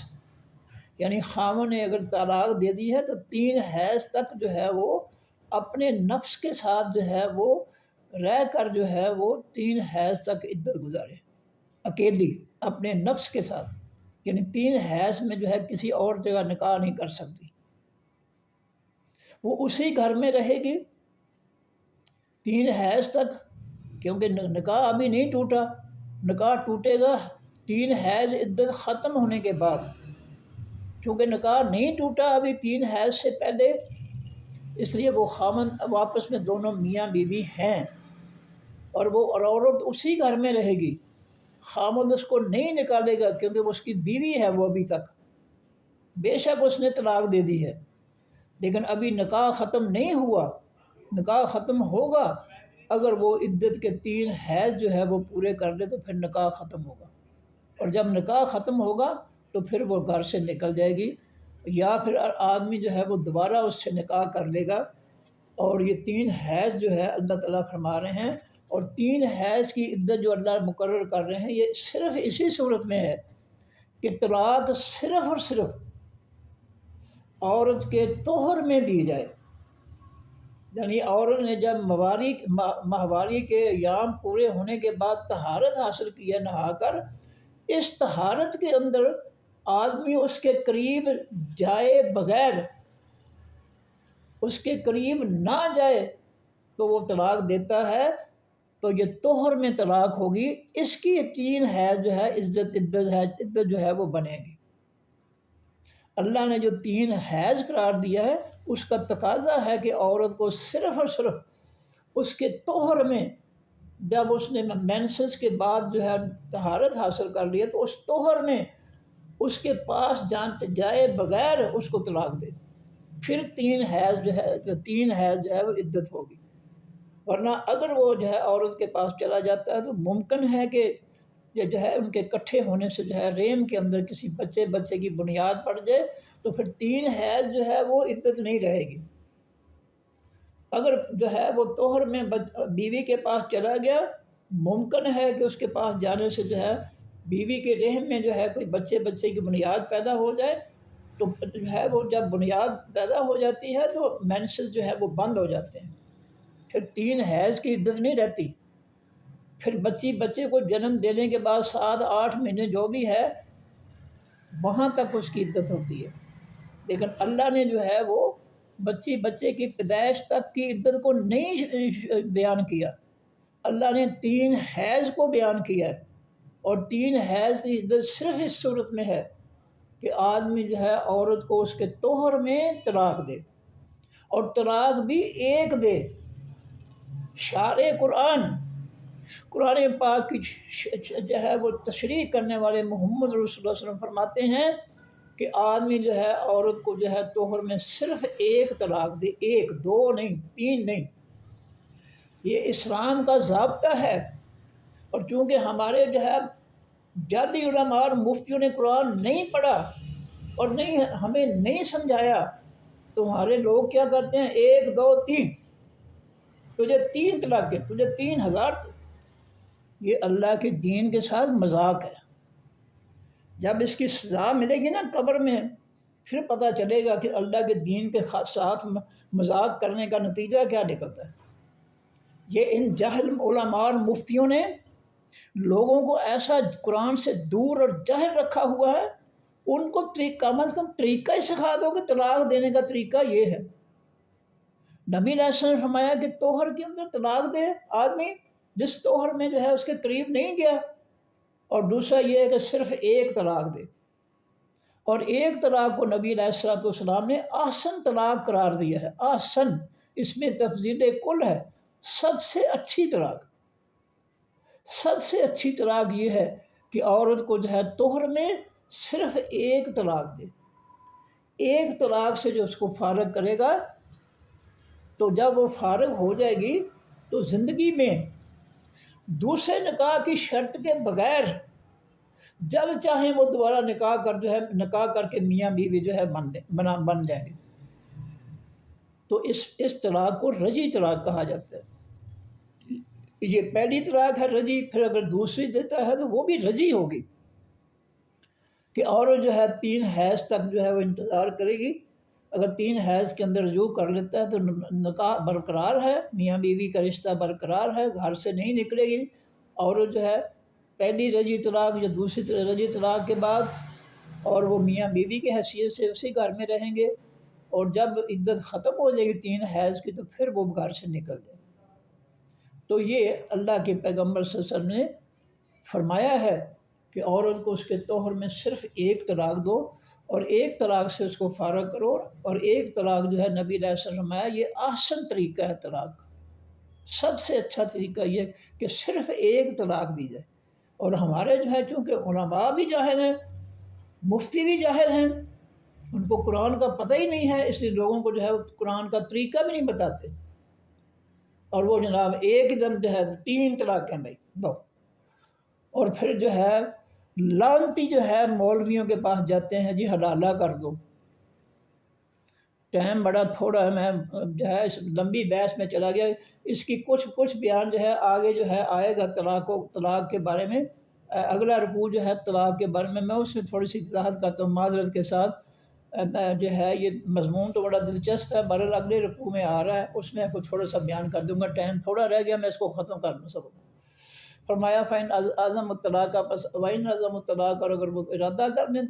یعنی خاوند نے اگر طلاق دے دی ہے تو 3 حیض تک جو ہے وہ اپنے نفس کے ساتھ جو ہے وہ رہ کر جو ہے وہ 3 حیض تک عدت گزارے، اکیلی اپنے نفس کے ساتھ، یعنی 3 حیض میں جو ہے کسی اور جگہ نکاح نہیں کر سکتی، وہ اسی گھر میں رہے گی 3 حیض تک، کیونکہ نکاح ابھی نہیں ٹوٹا، نکاح ٹوٹے گا 3 حیض عدت ختم ہونے کے بعد، چونکہ نکاح نہیں ٹوٹا ابھی 3 حیض سے پہلے، اس لیے وہ خاوند اب آپس میں دونوں میاں بیوی ہیں، اور وہ عورت اسی گھر میں رہے گی، خاوند اس کو نہیں نکالے گا کیونکہ وہ اس کی بیوی ہے، وہ ابھی تک بے شک اس نے طلاق دے دی ہے، لیکن ابھی نکاح ختم نہیں ہوا، نکاح ختم ہوگا اگر وہ عدت کے 3 حیض جو ہے وہ پورے کر لے تو پھر نکاح ختم ہوگا، اور جب نکاح ختم ہوگا تو پھر وہ گھر سے نکل جائے گی، یا پھر آدمی جو ہے وہ دوبارہ اس سے نکاح کر لے گا۔ اور یہ 3 حیض جو ہے اللہ تعالیٰ فرما رہے ہیں، اور 3 حیض کی عدت جو اللہ مقرر کر رہے ہیں یہ صرف اسی صورت میں ہے کہ طلاق صرف اور صرف عورت کے طہر میں دی جائے، یعنی عورت نے جب ماہواری کے ایام پورے ہونے کے بعد طہارت حاصل کی ہے نہا کر، اس طہارت کے اندر آدمی اس کے قریب جائے بغیر، اس کے قریب نہ جائے تو وہ طلاق دیتا ہے، تو یہ طہر میں طلاق ہوگی، اس کی 3 حیض جو ہے عدت جو ہے وہ بنے گی۔ اللہ نے جو 3 حیض قرار دیا ہے اس کا تقاضا ہے کہ عورت کو صرف اور صرف اس کے طہر میں، جب اس نے مینسس کے بعد جو ہے طہارت حاصل کر لیا تو اس طہر میں اس کے پاس جائے بغیر اس کو طلاق دے، پھر 3 حیض جو ہے وہ عدت ہوگی۔ ورنہ اگر وہ جو ہے عورت کے پاس چلا جاتا ہے تو ممکن ہے کہ یہ جو ہے ان کے اکٹھے ہونے سے جو ہے رحم کے اندر کسی بچے کی بنیاد پڑ جائے تو پھر 3 حیض جو ہے وہ عدت نہیں رہے گی۔ اگر جو ہے وہ طہر میں بیوی کے پاس چلا گیا، ممکن ہے کہ اس کے پاس جانے سے جو ہے بیوی کے رحم میں جو ہے کوئی بچے کی بنیاد پیدا ہو جائے، تو جو ہے وہ جب بنیاد پیدا ہو جاتی ہے تو مینسز جو ہے وہ بند ہو جاتے ہیں، پھر 3 حیض کی عدت نہیں رہتی، پھر بچے کو جنم دینے کے بعد 7-8 مہینے جو بھی ہے وہاں تک اس کی عدت ہوتی ہے، لیکن اللہ نے جو ہے وہ بچے کی پیدائش تک کی عدت کو نہیں بیان کیا، اللہ نے 3 حیض کو بیان کیا ہے، اور 3 حیض کی عدت صرف اس صورت میں ہے کہ آدمی جو ہے عورت کو اس کے طہر میں طلاق دے، اور طلاق بھی ایک دے۔ شارع قرآن پاک کی جو ہے وہ تشریح کرنے والے محمد رسول اللہ صلی اللہ علیہ وسلم فرماتے ہیں کہ آدمی جو ہے عورت کو جو ہے طہر میں صرف ایک طلاق دے، ایک، دو نہیں، تین نہیں۔ یہ اسلام کا ضابطہ ہے، اور چونکہ ہمارے جو ہے جعلی علماء اور مفتیوں نے قرآن نہیں پڑھا اور ہمیں نہیں سمجھایا، تو ہمارے لوگ کیا کرتے ہیں، ایک، دو، تین، تجھے 3 طلاق کے، تجھے 3000۔ یہ اللہ کے دین کے ساتھ مذاق ہے۔ جب اس کی سزا ملے گی نا قبر میں، پھر پتہ چلے گا کہ اللہ کے دین کے ساتھ مذاق کرنے کا نتیجہ کیا نکلتا ہے۔ یہ ان جاہل علماء اور مفتیوں نے لوگوں کو ایسا قرآن سے دور اور جاہل رکھا ہوا ہے، ان کو کم از کم طریقہ ہی سکھا دو کہ طلاق دینے کا طریقہ یہ ہے۔ نبی علیہ السلام نے فرمایا کہ طہر کے اندر طلاق دے آدمی جس طہر میں جو ہے اس کے قریب نہیں گیا، اور دوسرا یہ ہے کہ صرف ایک طلاق دے، اور ایک طلاق کو نبی علیہ السلام نے احسن طلاق قرار دیا ہے۔ احسن، اس میں تفضیل کل ہے، سب سے اچھی طلاق۔ سب سے اچھی طلاق یہ ہے کہ عورت کو جو ہے طہر میں صرف ایک طلاق دے۔ ایک طلاق سے جو اس کو فارغ کرے گا، تو جب وہ فارغ ہو جائے گی تو زندگی میں دوسرے نکاح کی شرط کے بغیر جب چاہیں وہ دوبارہ نکاح کر کے میاں بیوی جو ہے بن جائیں گے۔ تو اس طلاق کو رجی طلاق کہا جاتا ہے۔ یہ پہلی طلاق ہے رجی، پھر اگر دوسری دیتا ہے تو وہ بھی رجی ہوگی، کہ عورت جو ہے 3 حیض تک جو ہے وہ انتظار کرے گی۔ اگر 3 حیض کے اندر رجوع کر لیتا ہے تو نکاح برقرار ہے، میاں بیوی کا رشتہ برقرار ہے، گھر سے نہیں نکلے گی۔ عورت جو ہے پہلی رجی طلاق یا دوسری رجی طلاق کے بعد، اور وہ میاں بیوی کی حیثیت سے اسی گھر میں رہیں گے، اور جب عدت ختم ہو جائے گی 3 حیض کی تو پھر وہ گھر سے نکل جائے۔ تو یہ اللہ کے پیغمبر صلی اللہ علیہ وسلم نے فرمایا ہے کہ عورت کو اس کے طہر میں صرف ایک طلاق دو، اور ایک طلاق سے اس کو فارغ کرو، اور ایک طلاق جو ہے نبی علیہ السلام نے فرمایا یہ احسن طریقہ ہے طلاق کا۔ سب سے اچھا طریقہ یہ کہ صرف ایک طلاق دی جائے۔ اور ہمارے جو ہے چونکہ علماء بھی جاہل ہیں، مفتی بھی جاہل ہیں، ان کو قرآن کا پتہ ہی نہیں ہے، اس لیے لوگوں کو جو ہے قرآن کا طریقہ بھی نہیں بتاتے، اور وہ جناب ایک ہی دم جو ہے 3 طلاقیں بھائی دو، اور پھر جو ہے لانتی جو ہے مولویوں کے پاس جاتے ہیں، جی حلالہ کر دو۔ ٹائم بڑا تھوڑا ہے، میں جو ہے اس لمبی بحث میں چلا گیا، اس کی کچھ بیان جو ہے آگے جو ہے آئے گا طلاق کے بارے میں۔ اگلا رکوع جو ہے طلاق کے بارے میں اس میں تھوڑی سی وضاحت کرتا ہوں معذرت کے ساتھ۔ جو ہے یہ مضمون تو بڑا دلچسپ ہے، بہرحال اگلے رکوع میں آ رہا ہے، اس میں کو تھوڑا سا بیان کر دوں گا، ٹائم تھوڑا رہ گیا، میں اس کو ختم کر دوں سب۔ فرمایا فَإِنْ عَزَمَ الطَّلَاقَ، پس وَإِنْ عَزَمَ الطَّلَاقَ، اور اگر وہ ارادہ کر لیں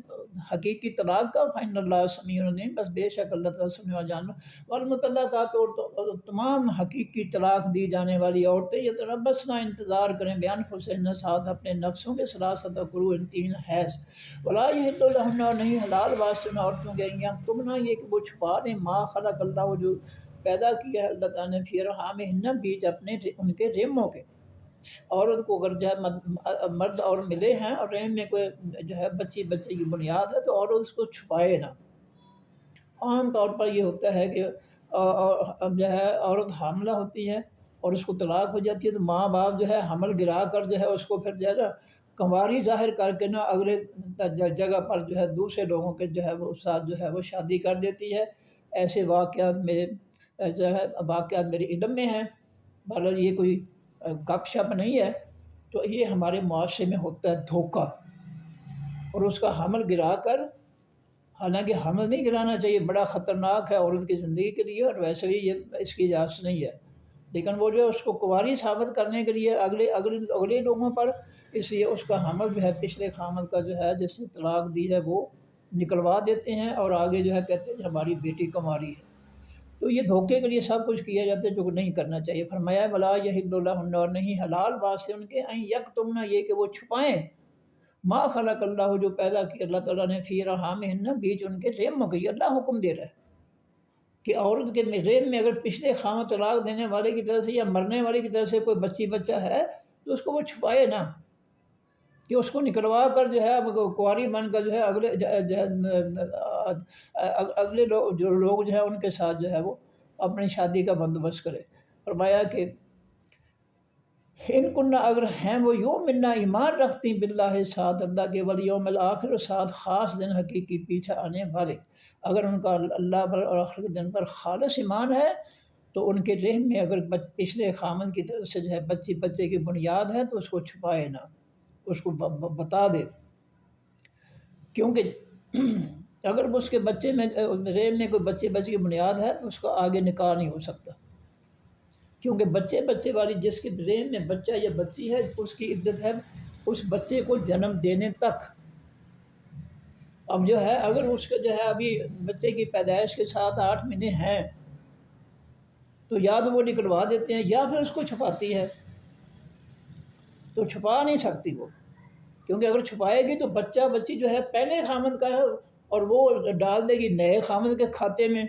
حقیقی طلاق کا، فَإِنَّ اللَّهَ سَمِيعٌ عَلِيمٌ، بس بے شک اللہ تعالیٰ سننے والا جاننا۔ وَالْمُطَلَّقَاتُ، اور تمام حقیقی طلاق دی جانے والی عورتیں یتربصن، انتظار کریں، بِأَنفُسِہِنَّ، ساتھ اپنے نفسوں کے، ثلاثۃ قروء، 3 حیض۔ وَلَا يَحِلُّ لَهُنَّ، اور نہیں حلال واسطے عورتوں کے یکتمن، یہ کہ وہ چھپا دیں، ما خلق اللہ، جو پیدا کیا ہے اللہ تعالیٰ نے، فی ارحامہن، بیچ اپنے ان کے رحموں کے۔ عورت کو اگر جو ہے مرد اور ملے ہیں اور رحم میں کوئی جو ہے بچے کی بنیاد ہے، تو عورت اس کو چھپائے نہ۔ عام طور پر یہ ہوتا ہے کہ جو ہے عورت حاملہ ہوتی ہے اور اس کو طلاق ہو جاتی ہے، تو ماں باپ جو ہے حمل گرا کر جو ہے اس کو پھر جو ہے نا کنواری ظاہر کر کے نا اگلے جگہ پر جو ہے دوسرے لوگوں کے جو ہے وہ ساتھ جو ہے وہ شادی کر دیتی ہے۔ ایسے واقعات میرے علم میں ہیں، بہرحال یہ کوئی گپ شپ نہیں ہے۔ تو یہ ہمارے معاشرے میں ہوتا ہے دھوکہ، اور اس کا حمل گرا کر، حالانکہ حمل نہیں گرانا چاہیے، بڑا خطرناک ہے عورت کی زندگی کے لیے، اور ویسے بھی یہ اس کی اجازت نہیں ہے، لیکن وہ جو ہے اس کو کنواری ثابت کرنے کے لیے اگلے لوگوں پر، اس لیے اس کا حمل جو ہے پچھلے خامد کا جو ہے جس نے طلاق دی ہے وہ نکلوا دیتے ہیں، اور آگے جو ہے کہتے ہیں ہماری بیٹی کنواری ہے۔ تو یہ دھوکے کے لیے سب کچھ کیا جاتا ہے جو نہیں کرنا چاہیے۔ فرمایا وَلَا يَحِلُّ لَهُنَّ، اور نہیں حلال واسطے ان کے، ان یکتمن، یہ کہ وہ چھپائیں، ما خلق اللہ جو پیدا کیا اللہ تعالیٰ نے فی رحامہن بیچ ان کے رحم کی، اللہ حکم دے رہا ہے کہ عورت کے رحم میں اگر پچھلے خامد طلاق دینے والے کی طرف سے یا مرنے والے کی طرف سے کوئی بچہ ہے تو اس کو وہ چھپائے نہ، کہ اس کو نکلوا کر جو ہے اب کنواری بن کر جو ہے اگلے جو لوگ جو ہے ان کے ساتھ جو ہے وہ اپنی شادی کا بندوبست کرے۔ فرمایا کہ ان کنہ اگر ہیں وہ یومنا ایمان رکھتی باللہ ساتھ اللہ کے والیوم الآخر ساتھ خاص دن حقیقی پیچھے آنے والے، اگر ان کا اللہ پر اور آخر کے دن پر خالص ایمان ہے تو ان کے رحم میں اگر پچھلے خامد کی طرف سے جو ہے بچے کی بنیاد ہے تو اس کو چھپائے نہ، اس کو بتا دے، کیونکہ اگر اس کے بچے میں رحم میں کوئی بچے کی بنیاد ہے تو اس کا آگے نکاح نہیں ہو سکتا، کیونکہ بچے والی جس کے رحم میں بچہ یا بچی ہے اس کی عدت ہے اس بچے کو جنم دینے تک۔ اب جو ہے اگر اس کا جو ہے ابھی بچے کی پیدائش کے 7-8 مہینے ہیں تو یا تو وہ نکلوا دیتے ہیں یا پھر اس کو چھپاتی ہے، تو چھپا نہیں سکتی وہ، کیونکہ اگر چھپائے گی تو بچی جو ہے پہلے خامد کا ہے اور وہ ڈال دے گی نئے خامد کے کھاتے میں،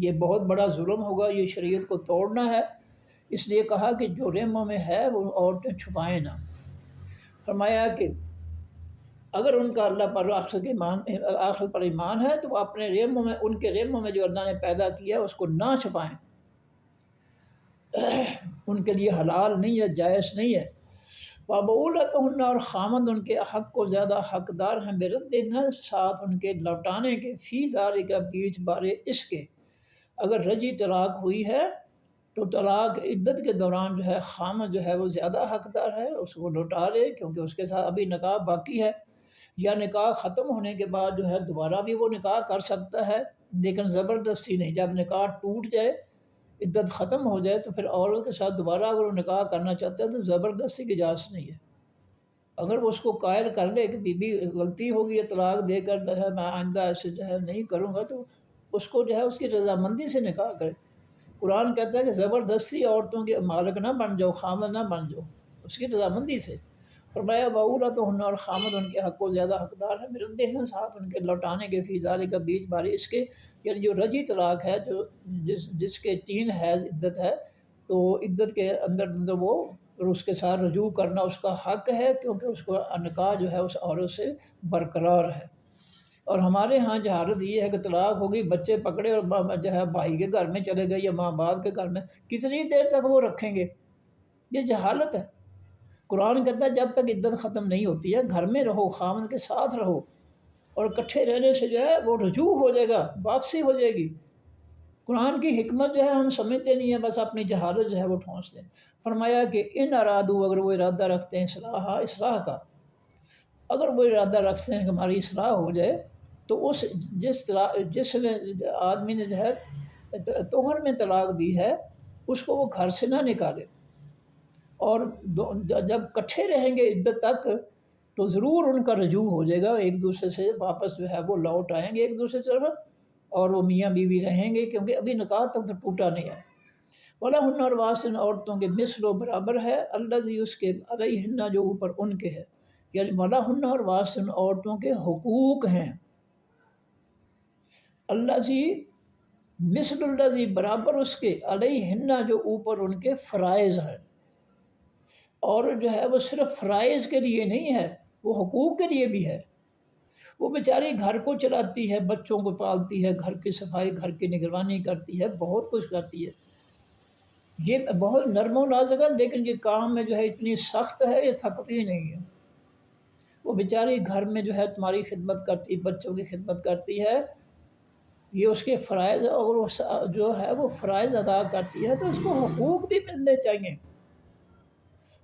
یہ بہت بڑا ظلم ہوگا، یہ شریعت کو توڑنا ہے۔ اس لیے کہا کہ جو رحموں میں ہے وہ عورتیں چھپائیں نہ۔ فرمایا کہ اگر ان کا اللہ پر آخر پر ایمان ہے تو وہ اپنے رحموں میں، ان کے رحموں میں جو اللہ نے پیدا کیا ہے اس کو نہ چھپائیں، ان کے لیے حلال نہیں ہے، جائز نہیں ہے۔ وَبَعُولَتُهُنَّ اور خامد ان کے حق کو زیادہ حقدار ہیں بِرَدِّهَا ساتھ ان کے لوٹانے کے، فی ذَلِکَ بیچ بارے اس کے، اگر رجی طلاق ہوئی ہے تو طلاق عدت کے دوران جو ہے خامد جو ہے وہ زیادہ حقدار ہے، اس کو لوٹا لے کیونکہ اس کے ساتھ ابھی نکاح باقی ہے، یا نکاح ختم ہونے کے بعد جو ہے دوبارہ بھی وہ نکاح کر سکتا ہے لیکن زبردستی نہیں۔ جب نکاح ٹوٹ جائے، عدت ختم ہو جائے تو پھر عورت کے ساتھ دوبارہ اگر وہ نکاح کرنا چاہتا ہے تو زبردستی کی اجازت نہیں ہے۔ اگر وہ اس کو قائل کر لے کہ بی بی غلطی ہوگی ہے طلاق دے کر جو ہے میں آئندہ ایسے جو ہے نہیں کروں گا، تو اس کو جو ہے اس کی رضامندی سے نکاح کرے۔ قرآن کہتا ہے کہ زبردستی عورتوں کے مالک نہ بن جاؤ، خامد نہ بن جاؤ، اس کی رضامندی سے۔ فرمایا وَأُولَتُهُنَّ اور خامد ان کے حق کو زیادہ حقدار ہے بِرَدِّهَا ساتھ ان کے لوٹانے کے، فی ذَلِکَ بیچ بارے اس کے، یعنی جو رجی طلاق ہے جو جس کے 3 حیض عدت ہے تو عدت کے اندر وہ اس کے ساتھ رجوع کرنا اس کا حق ہے، کیونکہ اس کو نکاح جو ہے اس عورت سے برقرار ہے۔ اور ہمارے ہاں جہالت یہ ہے کہ طلاق ہوگی، بچے پکڑے اور جو ہے بھائی کے گھر میں چلے گئے یا ماں باپ کے گھر میں، کتنی دیر تک وہ رکھیں گے؟ یہ جہالت ہے۔ قرآن کہتا ہے جب تک عدت ختم نہیں ہوتی ہے گھر میں رہو، خامد کے ساتھ رہو، اور اکٹھے رہنے سے جو ہے وہ رجوع ہو جائے گا، واپسی ہو جائے گی۔ قرآن کی حکمت جو ہے ہم سمجھتے نہیں ہیں، بس اپنی جہالت جو ہے وہ ٹھونستے ہیں۔ فرمایا کہ ان ارادو اگر وہ ارادہ رکھتے ہیں اصلاح کا، اگر وہ ارادہ رکھتے ہیں کہ ہماری اصلاح ہو جائے تو جس آدمی نے جو ہے توہر میں طلاق دی ہے اس کو وہ گھر سے نہ نکالے، اور جب کٹھے رہیں گے عدت تک تو ضرور ان کا رجوع ہو جائے گا، ایک دوسرے سے واپس جو ہے وہ لوٹ آئیں گے ایک دوسرے سے طرف، اور وہ میاں بیوی رہیں گے، کیونکہ ابھی نکاح تک تو ٹوٹا نہیں ہے۔ وَلَهُنَّ اور واسن عورتوں کے مثل و برابر ہے الذی اس کے علیہن جو اوپر ان کے ہے، یعنی وَلَهُنَّ اور واسن عورتوں کے حقوق ہیں، الذی مثل الذی برابر اس کے، علیہن جو اوپر ان کے فرائض ہیں، اور جو ہے وہ صرف فرائض کے لیے نہیں ہے، وہ حقوق کے لیے بھی ہے۔ وہ بیچاری گھر کو چلاتی ہے، بچوں کو پالتی ہے، گھر کی صفائی، گھر کی نگرانی کرتی ہے، بہت کچھ کرتی ہے، یہ بہت نرم و نازک ہے، لیکن یہ کام میں جو ہے اتنی سخت ہے، یہ تھکتی نہیں ہے۔ وہ بیچاری گھر میں جو ہے تمہاری خدمت کرتی، بچوں کی خدمت کرتی ہے، یہ اس کے فرائض، اور وہ جو ہے وہ فرائض ادا کرتی ہے تو اس کو حقوق بھی ملنے چاہیے،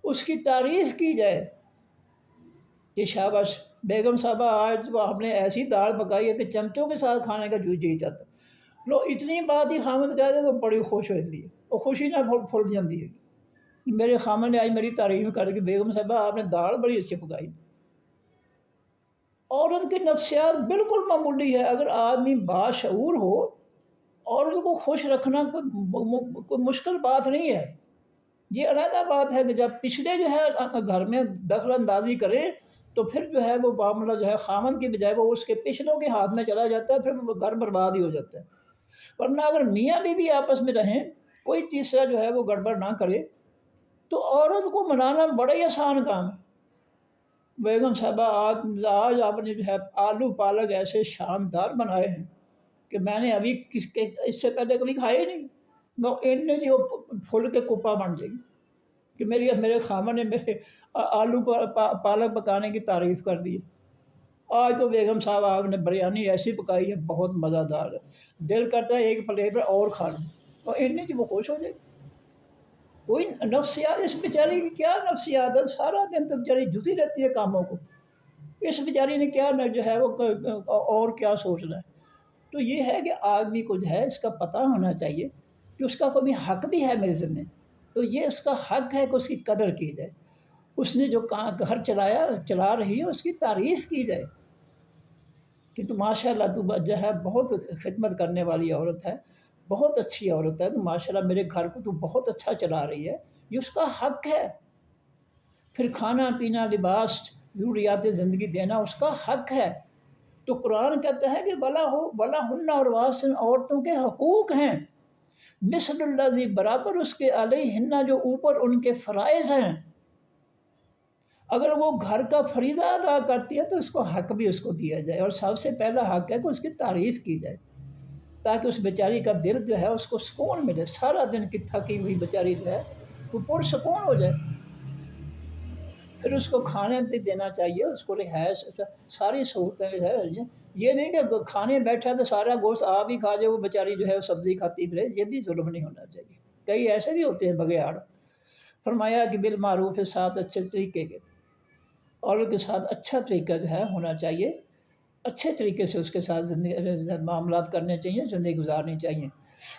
اس کی تعریف کی جائے کہ شاباش بیگم صاحبہ آج تو آپ نے ایسی دال پکائی ہے کہ چمچوں کے ساتھ کھانے کا جی چاہتا۔ لو اتنی بات ہی خامد کہہ دے تو بڑی خوش ہو جاتی ہے، وہ خوشی نہ پھول جاتی ہے، میرے خامد نے آج میری تعریف کر کے بیگم صاحبہ آپ نے دال بڑی اچھی پکائی۔ عورت کی نفسیات بالکل معمولی ہے، اگر آدمی باشعور ہو عورت کو خوش رکھنا کوئی مشکل بات نہیں ہے۔ یہ علیحدہ بات ہے کہ جب پچھلے جو ہے گھر میں دخل اندازی کریں تو پھر جو ہے وہ معاملہ جو ہے خامن کی بجائے وہ اس کے پچھلوں کے ہاتھ میں چلا جاتا ہے، پھر وہ گھر برباد ہی ہو جاتا ہے۔ ورنہ اگر میاں بیوی آپس میں رہیں، کوئی تیسرا جو ہے وہ گڑبڑ نہ کرے، تو عورت کو منانا بڑا ہی آسان کام ہے۔ بیگم صاحبہ آج آپ نے جو ہے آلو پالک ایسے شاندار بنائے ہیں کہ میں نے ابھی اس سے پہلے کبھی کھائے ہی نہیں۔ وہ ان جی وہ پھول کے کپا بن جائے گی کہ میرے خامن نے میرے آلو پالک پکانے کی تعریف کر دی۔ آج تو بیگم صاحب آپ نے بریانی ایسی پکائی ہے، بہت مزہ دار ہے، دل کرتا ہے ایک پلیٹ پر اور کھا لوں، اور ان جی وہ خوش ہو جائے گی۔ کوئی نفسیات اس بیچاری کی کیا نفسیات ہے، سارا دن تو بیچاری جھوتی رہتی ہے کاموں کو، اس بیچاری نے کیا جو ہے وہ اور کیا سوچنا ہے۔ تو یہ ہے کہ آدمی کو جو ہے اس کا پتہ ہونا چاہیے کہ اس کا کوئی حق بھی ہے میرے ذمہ، تو یہ اس کا حق ہے کہ اس کی قدر کی جائے، اس نے جو گھر چلا رہی ہے اس کی تعریف کی جائے کہ تو ماشاء اللہ تو جو ہے بہت خدمت کرنے والی عورت ہے، بہت اچھی عورت ہے، تو ماشاء اللہ میرے گھر کو تو بہت اچھا چلا رہی ہے، یہ اس کا حق ہے۔ پھر کھانا پینا لباس ضروریات زندگی دینا اس کا حق ہے۔ تو قرآن کہتا ہے کہ بلا ہن اور واسن عورتوں کے حقوق ہیں، مثل الذی برابر اس کے علیہن جو اوپر ان کے فرائض ہیں۔ اگر وہ گھر کا فریضہ ادا کرتی ہے تو اس کو حق بھی اس کو دیا جائے، اور سب سے پہلا حق ہے کہ اس کی تعریف کی جائے، تاکہ اس بیچاری کا دل جو ہے اس کو سکون ملے، سارا دن کی تھکی ہوئی بیچاری جو ہے وہ پرسکون ہو جائے۔ پھر اس کو کھانے بھی دینا چاہیے، اس کو رہائش ساری سہولتیں جو ہے، یہ نہیں کہ کھانے بیٹھا تو سارا گوشت آپ ہی کھا جائے، وہ بیچاری جو ہے سبزی کھاتی پھرے، یہ بھی ظلم نہیں ہونا چاہیے۔ کئی ایسے بھی ہوتے ہیں بگیاڑ۔ فرمایا کہ بالمعروف کے ساتھ اچھے طریقے کے، اور کے ساتھ اچھا طریقہ جو ہے ہونا چاہیے، اچھے طریقے سے اس کے ساتھ زندگی معاملات کرنے چاہیے، زندگی گزارنی چاہیے۔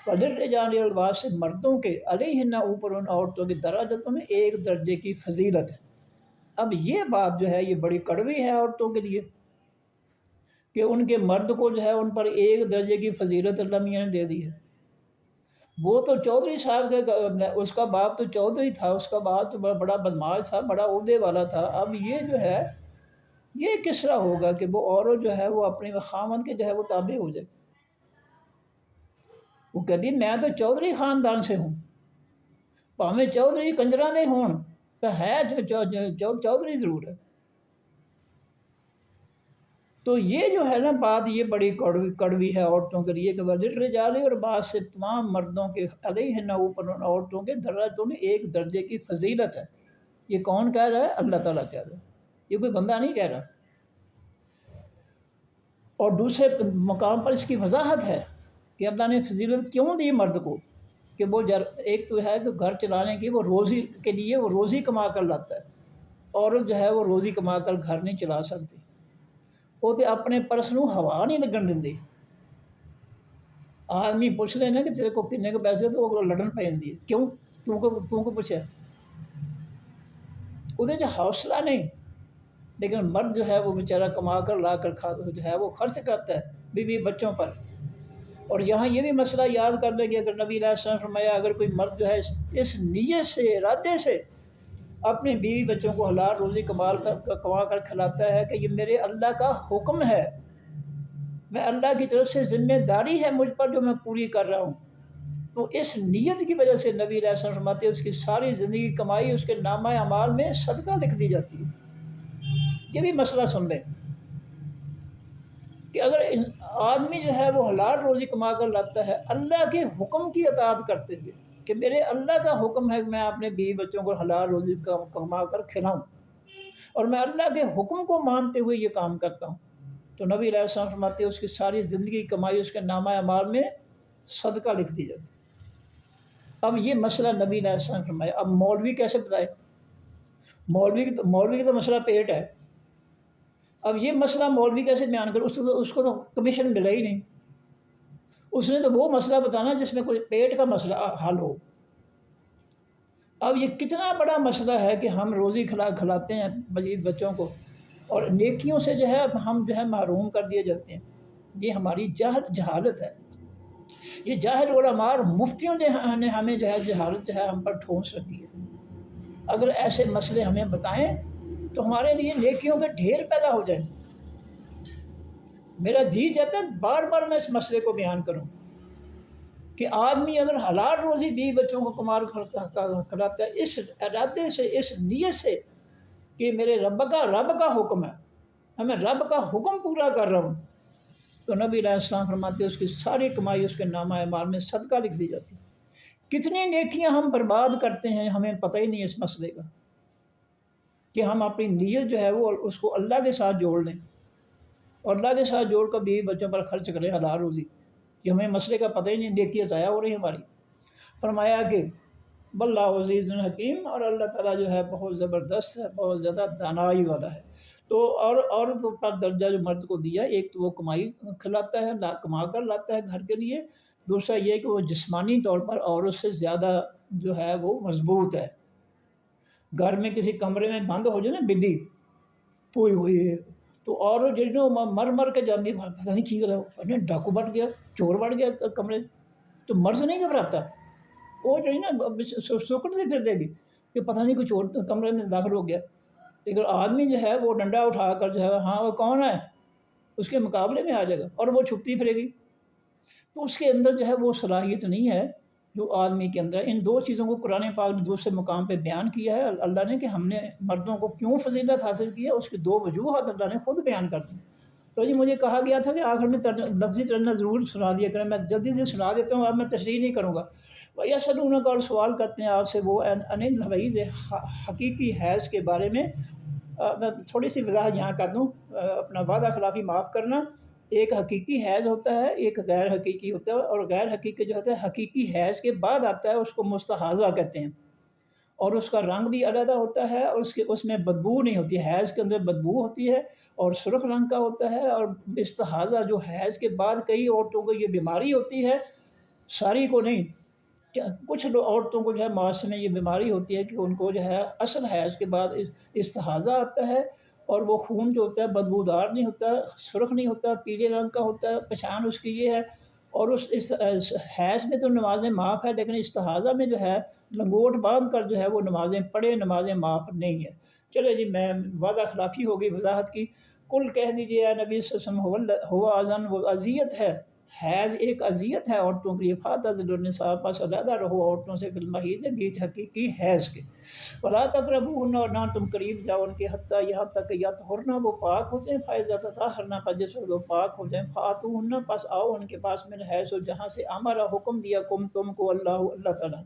وَلِلرِّجَالِ الْبَاسِ مردوں کے علیہن اوپر ان عورتوں کی درجتوں میں ایک درجے کی فضیلت ہے۔ اب یہ بات جو ہے یہ بڑی کڑوی ہے عورتوں کے لیے کہ ان کے مرد کو جو ہے ان پر ایک درجے کی فضیلت اللہ میاں نے دے دی ہے۔ وہ تو چودھری صاحب کے، اس کا باپ تو چودھری تھا، اس کا باپ تو بڑا بدماش تھا، بڑا عہدے والا تھا۔ اب یہ جو ہے یہ کس طرح ہوگا کہ وہ عورت جو ہے وہ اپنے خامند کے جو ہے وہ تابع ہو جائے؟ وہ کہتی میں تو چودھری خاندان سے ہوں، پاویں چودھری کنجراں دے ہون، تو ہے چودھری ضرور ہے۔ تو یہ جو ہے نا بات یہ بڑی کڑوی ہے عورتوں کے لیے کہ وَلِلرِّجَالِ اور بعض سے تمام مردوں کے علیہن اوپر ان عورتوں کے درجتوں میں ایک درجے کی فضیلت ہے۔ یہ کون کہہ رہا ہے؟ اللہ تعالیٰ کہہ رہا ہے، یہ کوئی بندہ نہیں کہہ رہا۔ اور دوسرے مقام پر اس کی وضاحت ہے کہ اللہ نے فضیلت کیوں دی مرد کو، کہ وہ ایک تو ہے کہ گھر چلانے کی، وہ روزی کے لیے وہ روزی کما کر لاتا ہے، عورت جو ہے وہ روزی کما کر گھر نہیں چلا سکتی، وہ تو اپنے پرس نوں ہوا نہیں لگن دیں۔ آدمی پوچھ لے نا کہ تیرے کو کتنے کے پیسے، تو وہ لڑن پہ جاندی ہے، کیوں تو کو پوچھا وہ حوصلہ نہیں۔ لیکن مرد جو ہے وہ بیچارہ کما کر لا کر جو ہے وہ خرچ کرتا ہے بیوی بچوں پر۔ اور یہاں یہ بھی مسئلہ یاد کر لیں کہ اگر نبی علیہ السلام نے فرمایا اگر کوئی مرد جو ہے اس نیت سے، ارادے سے اپنے بیوی بچوں کو حلال روزی کما کر کھلاتا ہے کہ یہ میرے اللہ کا حکم ہے، میں اللہ کی طرف سے ذمہ داری ہے مجھ پر جو میں پوری کر رہا ہوں، تو اس نیت کی وجہ سے نبی علیہ السلام فرماتے ہیں اس کی ساری زندگی کمائی اس کے نامہ اعمال میں صدقہ لکھ دی جاتی ہے۔ یہ بھی مسئلہ سن لیں کہ اگر آدمی جو ہے وہ حلال روزی کما کر لاتا ہے اللہ کے حکم کی اطاعت کرتے ہوئے، کہ میرے اللہ کا حکم ہے کہ میں اپنے بیوی بچوں کو حلال روزی کما کر کھلاؤں، اور میں اللہ کے حکم کو مانتے ہوئے یہ کام کرتا ہوں، تو نبی علیہ السلام فرماتے ہیں اس کی ساری زندگی کمائی اس کے نامہ اعمال میں صدقہ لکھ دی جاتی۔ اب یہ مسئلہ نبی علیہ السلام فرمایا، اب مولوی کیسے بتائے؟ مولوی کی تو مسئلہ پیٹ ہے، اب یہ مسئلہ مولوی کیسے بیان کرے؟ اس کو تو کمیشن ملا ہی نہیں، اس نے تو وہ مسئلہ بتانا جس میں کوئی پیٹ کا مسئلہ حل ہو۔ اب یہ کتنا بڑا مسئلہ ہے کہ ہم روزی کھلاتے ہیں مزید بچوں کو، اور نیکیوں سے جو ہے ہم جو ہے محروم کر دیے جاتے ہیں۔ یہ ہماری جہالت ہے، یہ جاہل علماء اور مفتیوں نے ہمیں جو ہے جہالت جو ہے ہم پر ٹھونس رکھی ہے۔ اگر ایسے مسئلے ہمیں بتائیں تو ہمارے لیے نیکیوں کے ڈھیر پیدا ہو جائیں۔ میرا جی چاہتا ہے بار بار میں اس مسئلے کو بیان کروں کہ آدمی اگر حلال روزی بیوی بچوں کو کمال کراتا ہے اس ارادے سے، اس نیت سے کہ میرے رب کا حکم ہے، میں رب کا حکم پورا کر رہا ہوں، تو نبی علیہ السلام فرماتے ہیں اس کی ساری کمائی اس کے نامہ اعمال میں صدقہ لکھ دی جاتی۔ کتنی نیکیاں ہم برباد کرتے ہیں، ہمیں پتہ ہی نہیں اس مسئلے کا کہ ہم اپنی نیت جو ہے وہ اس کو اللہ کے ساتھ جوڑ لیں اور اللہ کے ساتھ جوڑ کر بیوی بچوں پر خرچ کریں حلال روزی، کہ ہمیں مسئلے کا پتہ ہی نہیں، نیکیاں ضائع ہو رہی ہیں ہماری۔ فرمایا کہ واللہ عزیز الحکیم، اور اللہ تعالیٰ جو ہے بہت زبردست ہے، بہت زیادہ دانائی والا ہے۔ تو اور عورت پر درجہ جو مرد کو دیا، ایک تو وہ کمائی کھلاتا ہے، کما کر لاتا ہے گھر کے لیے، دوسرا یہ کہ وہ جسمانی طور پر عورت سے زیادہ جو ہے وہ مضبوط ہے۔ گھر میں کسی کمرے میں بند ہو جائے نا بلی پوئی ہوئی، تو اور جنوں مر کے جاندی پتہ نہیں کی رہا، ڈاکو بڑھ گیا، چور بڑھ گیا کمرے، تو مرض نہیں گھبراتا، وہ جو ہے نا سکڑتی پھر دے گی کہ پتہ نہیں کچھ اور کمرے میں داخل ہو گیا۔ لیکن آدمی جو ہے وہ ڈنڈا اٹھا کر جو ہے ہاں وہ کون ہے اس کے مقابلے میں آ جائے گا اور وہ چھپتی پھرے گی۔ تو اس کے اندر جو ہے وہ صلاحیت نہیں ہے جو آدمی کے اندر۔ ان دو چیزوں کو قرآن پاک نے دوسرے مقام پہ بیان کیا ہے اللہ نے کہ ہم نے مردوں کو کیوں فضیلت حاصل کی ہے، اس کی دو وجوہات اللہ نے خود بیان کر دی۔ تو جی مجھے کہا گیا تھا کہ آخر میں لفظی ترجمہ ضرور سنا دیا کریں، میں جلدی سے سنا دیتا ہوں، اب میں تشریح نہیں کروں گا۔ وَيَسْأَلُونَكَ، اور سوال کرتے ہیں آپ سے وہ عن الْمَحِيضِ، حقیقی حیض کے بارے میں۔ میں تھوڑی سی وضاحت یہاں کر دوں، اپنا وعدہ خلافی معاف کرنا۔ ایک حقیقی حیض ہوتا ہے، ایک غیر حقیقی ہوتا ہے، اور غیر حقیقی جو ہوتا ہے حقیقی حیض کے بعد آتا ہے، اس کو مستحاضہ کہتے ہیں، اور اس کا رنگ بھی علیحدہ ہوتا ہے، اور اس میں بدبو نہیں ہوتی، حیض کے اندر بدبو ہوتی ہے اور سرخ رنگ کا ہوتا ہے۔ اور استحاضہ جو حیض کے بعد کئی عورتوں کو یہ بیماری ہوتی ہے، ساری کو نہیں، کچھ عورتوں کو جو ہے معاشرے میں یہ بیماری ہوتی ہے کہ ان کو جو ہے اصل حیض کے بعد استحاضہ آتا ہے، اور وہ خون جو ہوتا ہے بدبودار نہیں ہوتا، سرخ نہیں ہوتا، پیلے رنگ کا ہوتا ہے، پہچان اس کی یہ ہے۔ اور اس حیض میں تو نمازیں معاف ہے، لیکن استحاضہ میں جو ہے لنگوٹ باندھ کر جو ہے وہ نمازیں پڑھے، نمازیں معاف نہیں ہے۔ چلے جی میں وعدہ خلافی ہو گئی وضاحت کی۔ کل کہہ دیجیے اے نبی صلی اللہ علیہ وسلم ہوا اذن، وہ اذیت ہے، حیض ایک اذیت ہے عورتوں کے لیے، فاعتزلوا النساء، پس علیحدہ رہو عورتوں سے فی المحیض، بیچ حقیقی حیض کے، ولا تقربوہن، اور نہ تم قریب جاؤ ان کے، حتیٰ یہاں تک کہ یطہرن، وہ پاک ہو جائیں، فاذا تطہرن، پس جس وقت وہ پاک ہو جائیں، فاتوہن، پس آؤ ان کے پاس، من حیث، جہاں سے امر حکم دیا کم تم کو اللہ تعالیٰ،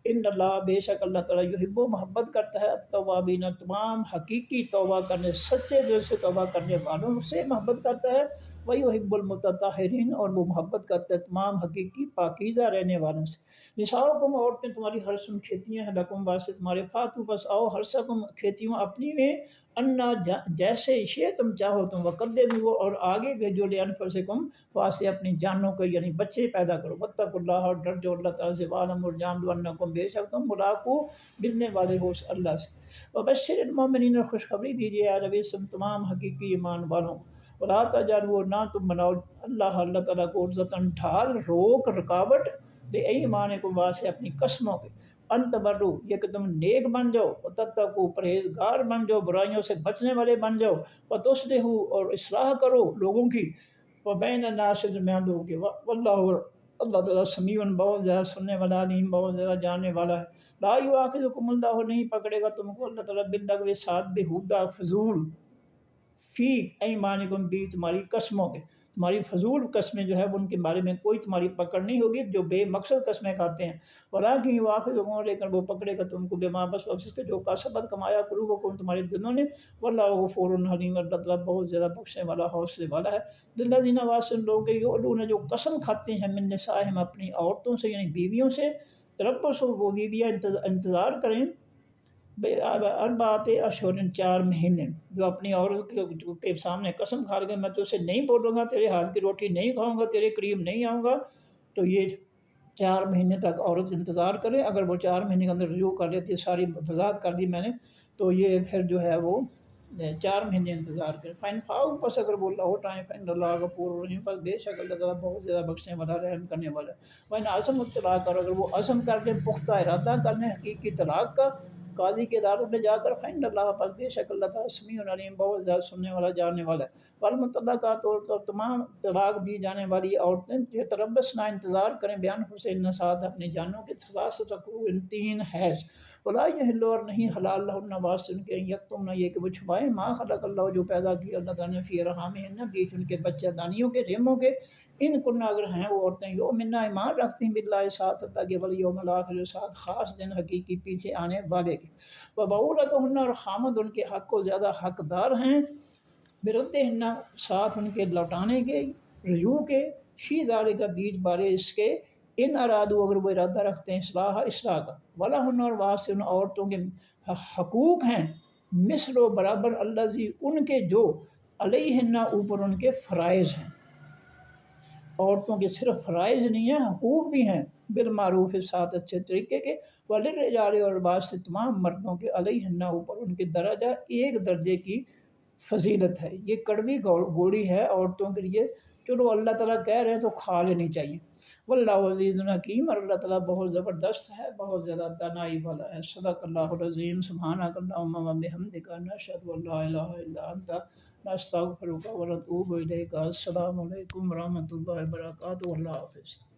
ان اللہ، بے شک اللہ تعالیٰ، یحب، محبت کرتا ہے، التوابین، تمام حقیقی توبہ کرنے، سچے دل سے توبہ کرنے والوں سے محبت کرتا ہے، وَيُحِبُّ الْمُتَطَہِّرِينَ، اور وہ محبت کرتا ہے تمام حقیقی پاکیزہ رہنے والوں سے۔ نساؤکم، عورتیں تمہاری حرث کھیتیاں ہیں، لکم واسطے تمہارے، فاتو، بس آؤ، حرثکم کھیتیوں اپنی میں، انا جیسے شے تم چاہو تم، وقدموا، اور آگے بھیجو، لانفسکم واسطے اپنی جانوں کو، یعنی بچے پیدا کرو، واتقوا اللہ، اور ڈر جو اللہ تعالیٰ سے، واعلموا، اور جان لو، انکم، بے شک تم، ملاقو، ملنے والے ہو اللہ سے۔ وبشر المؤمنین، اور خوشخبری دیجیے اے نبی سب تمام حقیقی ایمان والوں، ولا تجعلوا، نہ تم بناؤ اللہ تعالیٰ کو عرضۃ، ڈھال، روک، رکاوٹ، لایمانکم، واسطے اپنی قسموں کے، ان تبروا، یہ کہ تم نیک بن جاؤ، وتتقوا، پرہیزگار بن جاؤ، برائیوں سے بچنے والے بن جاؤ، وتصلحوا، اور اصلاح کرو لوگوں کی، وبین الناس، درمیان لوگوں کے، واللہ، اللہ تعالیٰ سمیع، بہت زیادہ سننے والا، علیم، بہت زیادہ جاننے والا ہے۔ لا یؤاخذکم اللہ، نہیں پکڑے گا تم کو اللہ تعالیٰ، باللغو، ساتھ بےہودہ، فضول، فی ایمانکم، بھی تمہاری قسموں کے، تمہاری فضول قسمیں جو ہے ان کے بارے میں کوئی تمہاری پکڑ نہیں ہوگی جو بے مقصد قسمیں کھاتے ہیں، ولیکن یؤاخذکم، لیکن وہ پکڑے گا تم کو، بما، بس اس کے جو کسبت کمایا، قلوبکم، تمہارے دلوں نے، واللہ غفور حلیم، اللہ تعالیٰ بہت زیادہ بخشنے والا، حوصلے والا ہے۔ للذین، واسطے لوگ، یؤلون، جو قسم کھاتے ہیں، من نسائہم، اپنی عورتوں سے، یعنی بیویوں سے، تربصوا، وہ بیویاں انتظار کریں، اربعۃ اشہر، 4 مہینے، جو اپنی عورت کے سامنے قسم کھا لے، میں تو اسے نہیں بولوں گا، تیرے ہاتھ کی روٹی نہیں کھاؤں گا، تیرے قریب نہیں آؤں گا، تو یہ 4 مہینے تک عورت انتظار کرے۔ اگر وہ 4 مہینے کے اندر رجوع کر لیتی ہے، ساری وضاحت کر دی میں نے، تو یہ پھر جو ہے وہ 4 مہینے انتظار کرے۔ فَإِنْ فَاءُوا، پس اگر وہ لوٹ آئیں، فَإِنَّ اللَّهَ غَفُورٌ رَحِيمٌ، پس بے شک اللہ تعالیٰ بہت زیادہ بخشنے والا، رحم کرنے والا ہے۔ وَإِنْ عَزَمُوا الطَّلَاقَ، اور اگر وہ عزم کر لیں، پختہ ارادہ کر لیں حقیقی طلاق کا، قاضی کی عدالت میں جا کر فإن اللہ، پس بے شک اللہ تعالیٰ سمیع علیم، بہت زیادہ سننے والا جاننے والا ہے۔ والمطلقات، اور تمام طلاق دی جانے والی عورتیں یتربصن، انتظار کریں، بانفسہن، ساتھ اپنی جانوں کے، ثلاثۃ قروء، 3 حیض، ولا یحل، اور نہیں حلال لہن، واسطے ان کے، یکتمن، یہ کہ وہ چھپائیں، ما خلق اللہ، جو پیدا کیا اللہ تعالیٰ نے، فی ارحامہن، بیچ ان کے بچہ دانیوں کے، ریموں کے، ان کنہ، اگر ہیں وہ عورتیں، یؤمنن، ایمان رکھتی ہیں، باللہ، ساتھ اللہ کے، والیوم الآخر، ساتھ خاص دن حقیقی پیچھے آنے والے کے، وبعولتہن، اور خامد ان کے حق کو زیادہ حقدار ہیں، بردہن، ساتھ ان کے لوٹانے کے، رجوع کے، فی ذالک، بیچ بارے اس کے، ان ارادو، اگر وہ ارادہ رکھتے ہیں اصلاح کا، ولہن، اور واسطے ان عورتوں کے حقوق ہیں، مثل و برابر، الذی، ان کے جو، علیہن، اوپر ان کے فرائض ہیں۔ عورتوں کے صرف فرائض نہیں ہیں، حقوق بھی ہیں، بالمعروف، ساتھ اچھے طریقے کے، وللرجال، اور بعض سے تمام مردوں کے، علیہن، اوپر ان کے، درجہ، ایک درجے کی فضیلت ہے۔ یہ کڑوی گوڑی ہے عورتوں کے لیے، چلو اللہ تعالیٰ کہہ رہے ہیں تو کھا لینی چاہیے۔ واللہ عزیز حکیم، اور اللہ تعالیٰ بہت زبردست ہے، بہت زیادہ دانائی والا ہے۔ صدق اللہ العظیم۔ سبحانک اللہم و بحمدک، نشہد ان لا الہ الا انت، نستغفرک و نتوب الیک۔ السلام علیکم ورحمۃ اللہ وبرکاتہ۔ اللہ حافظ۔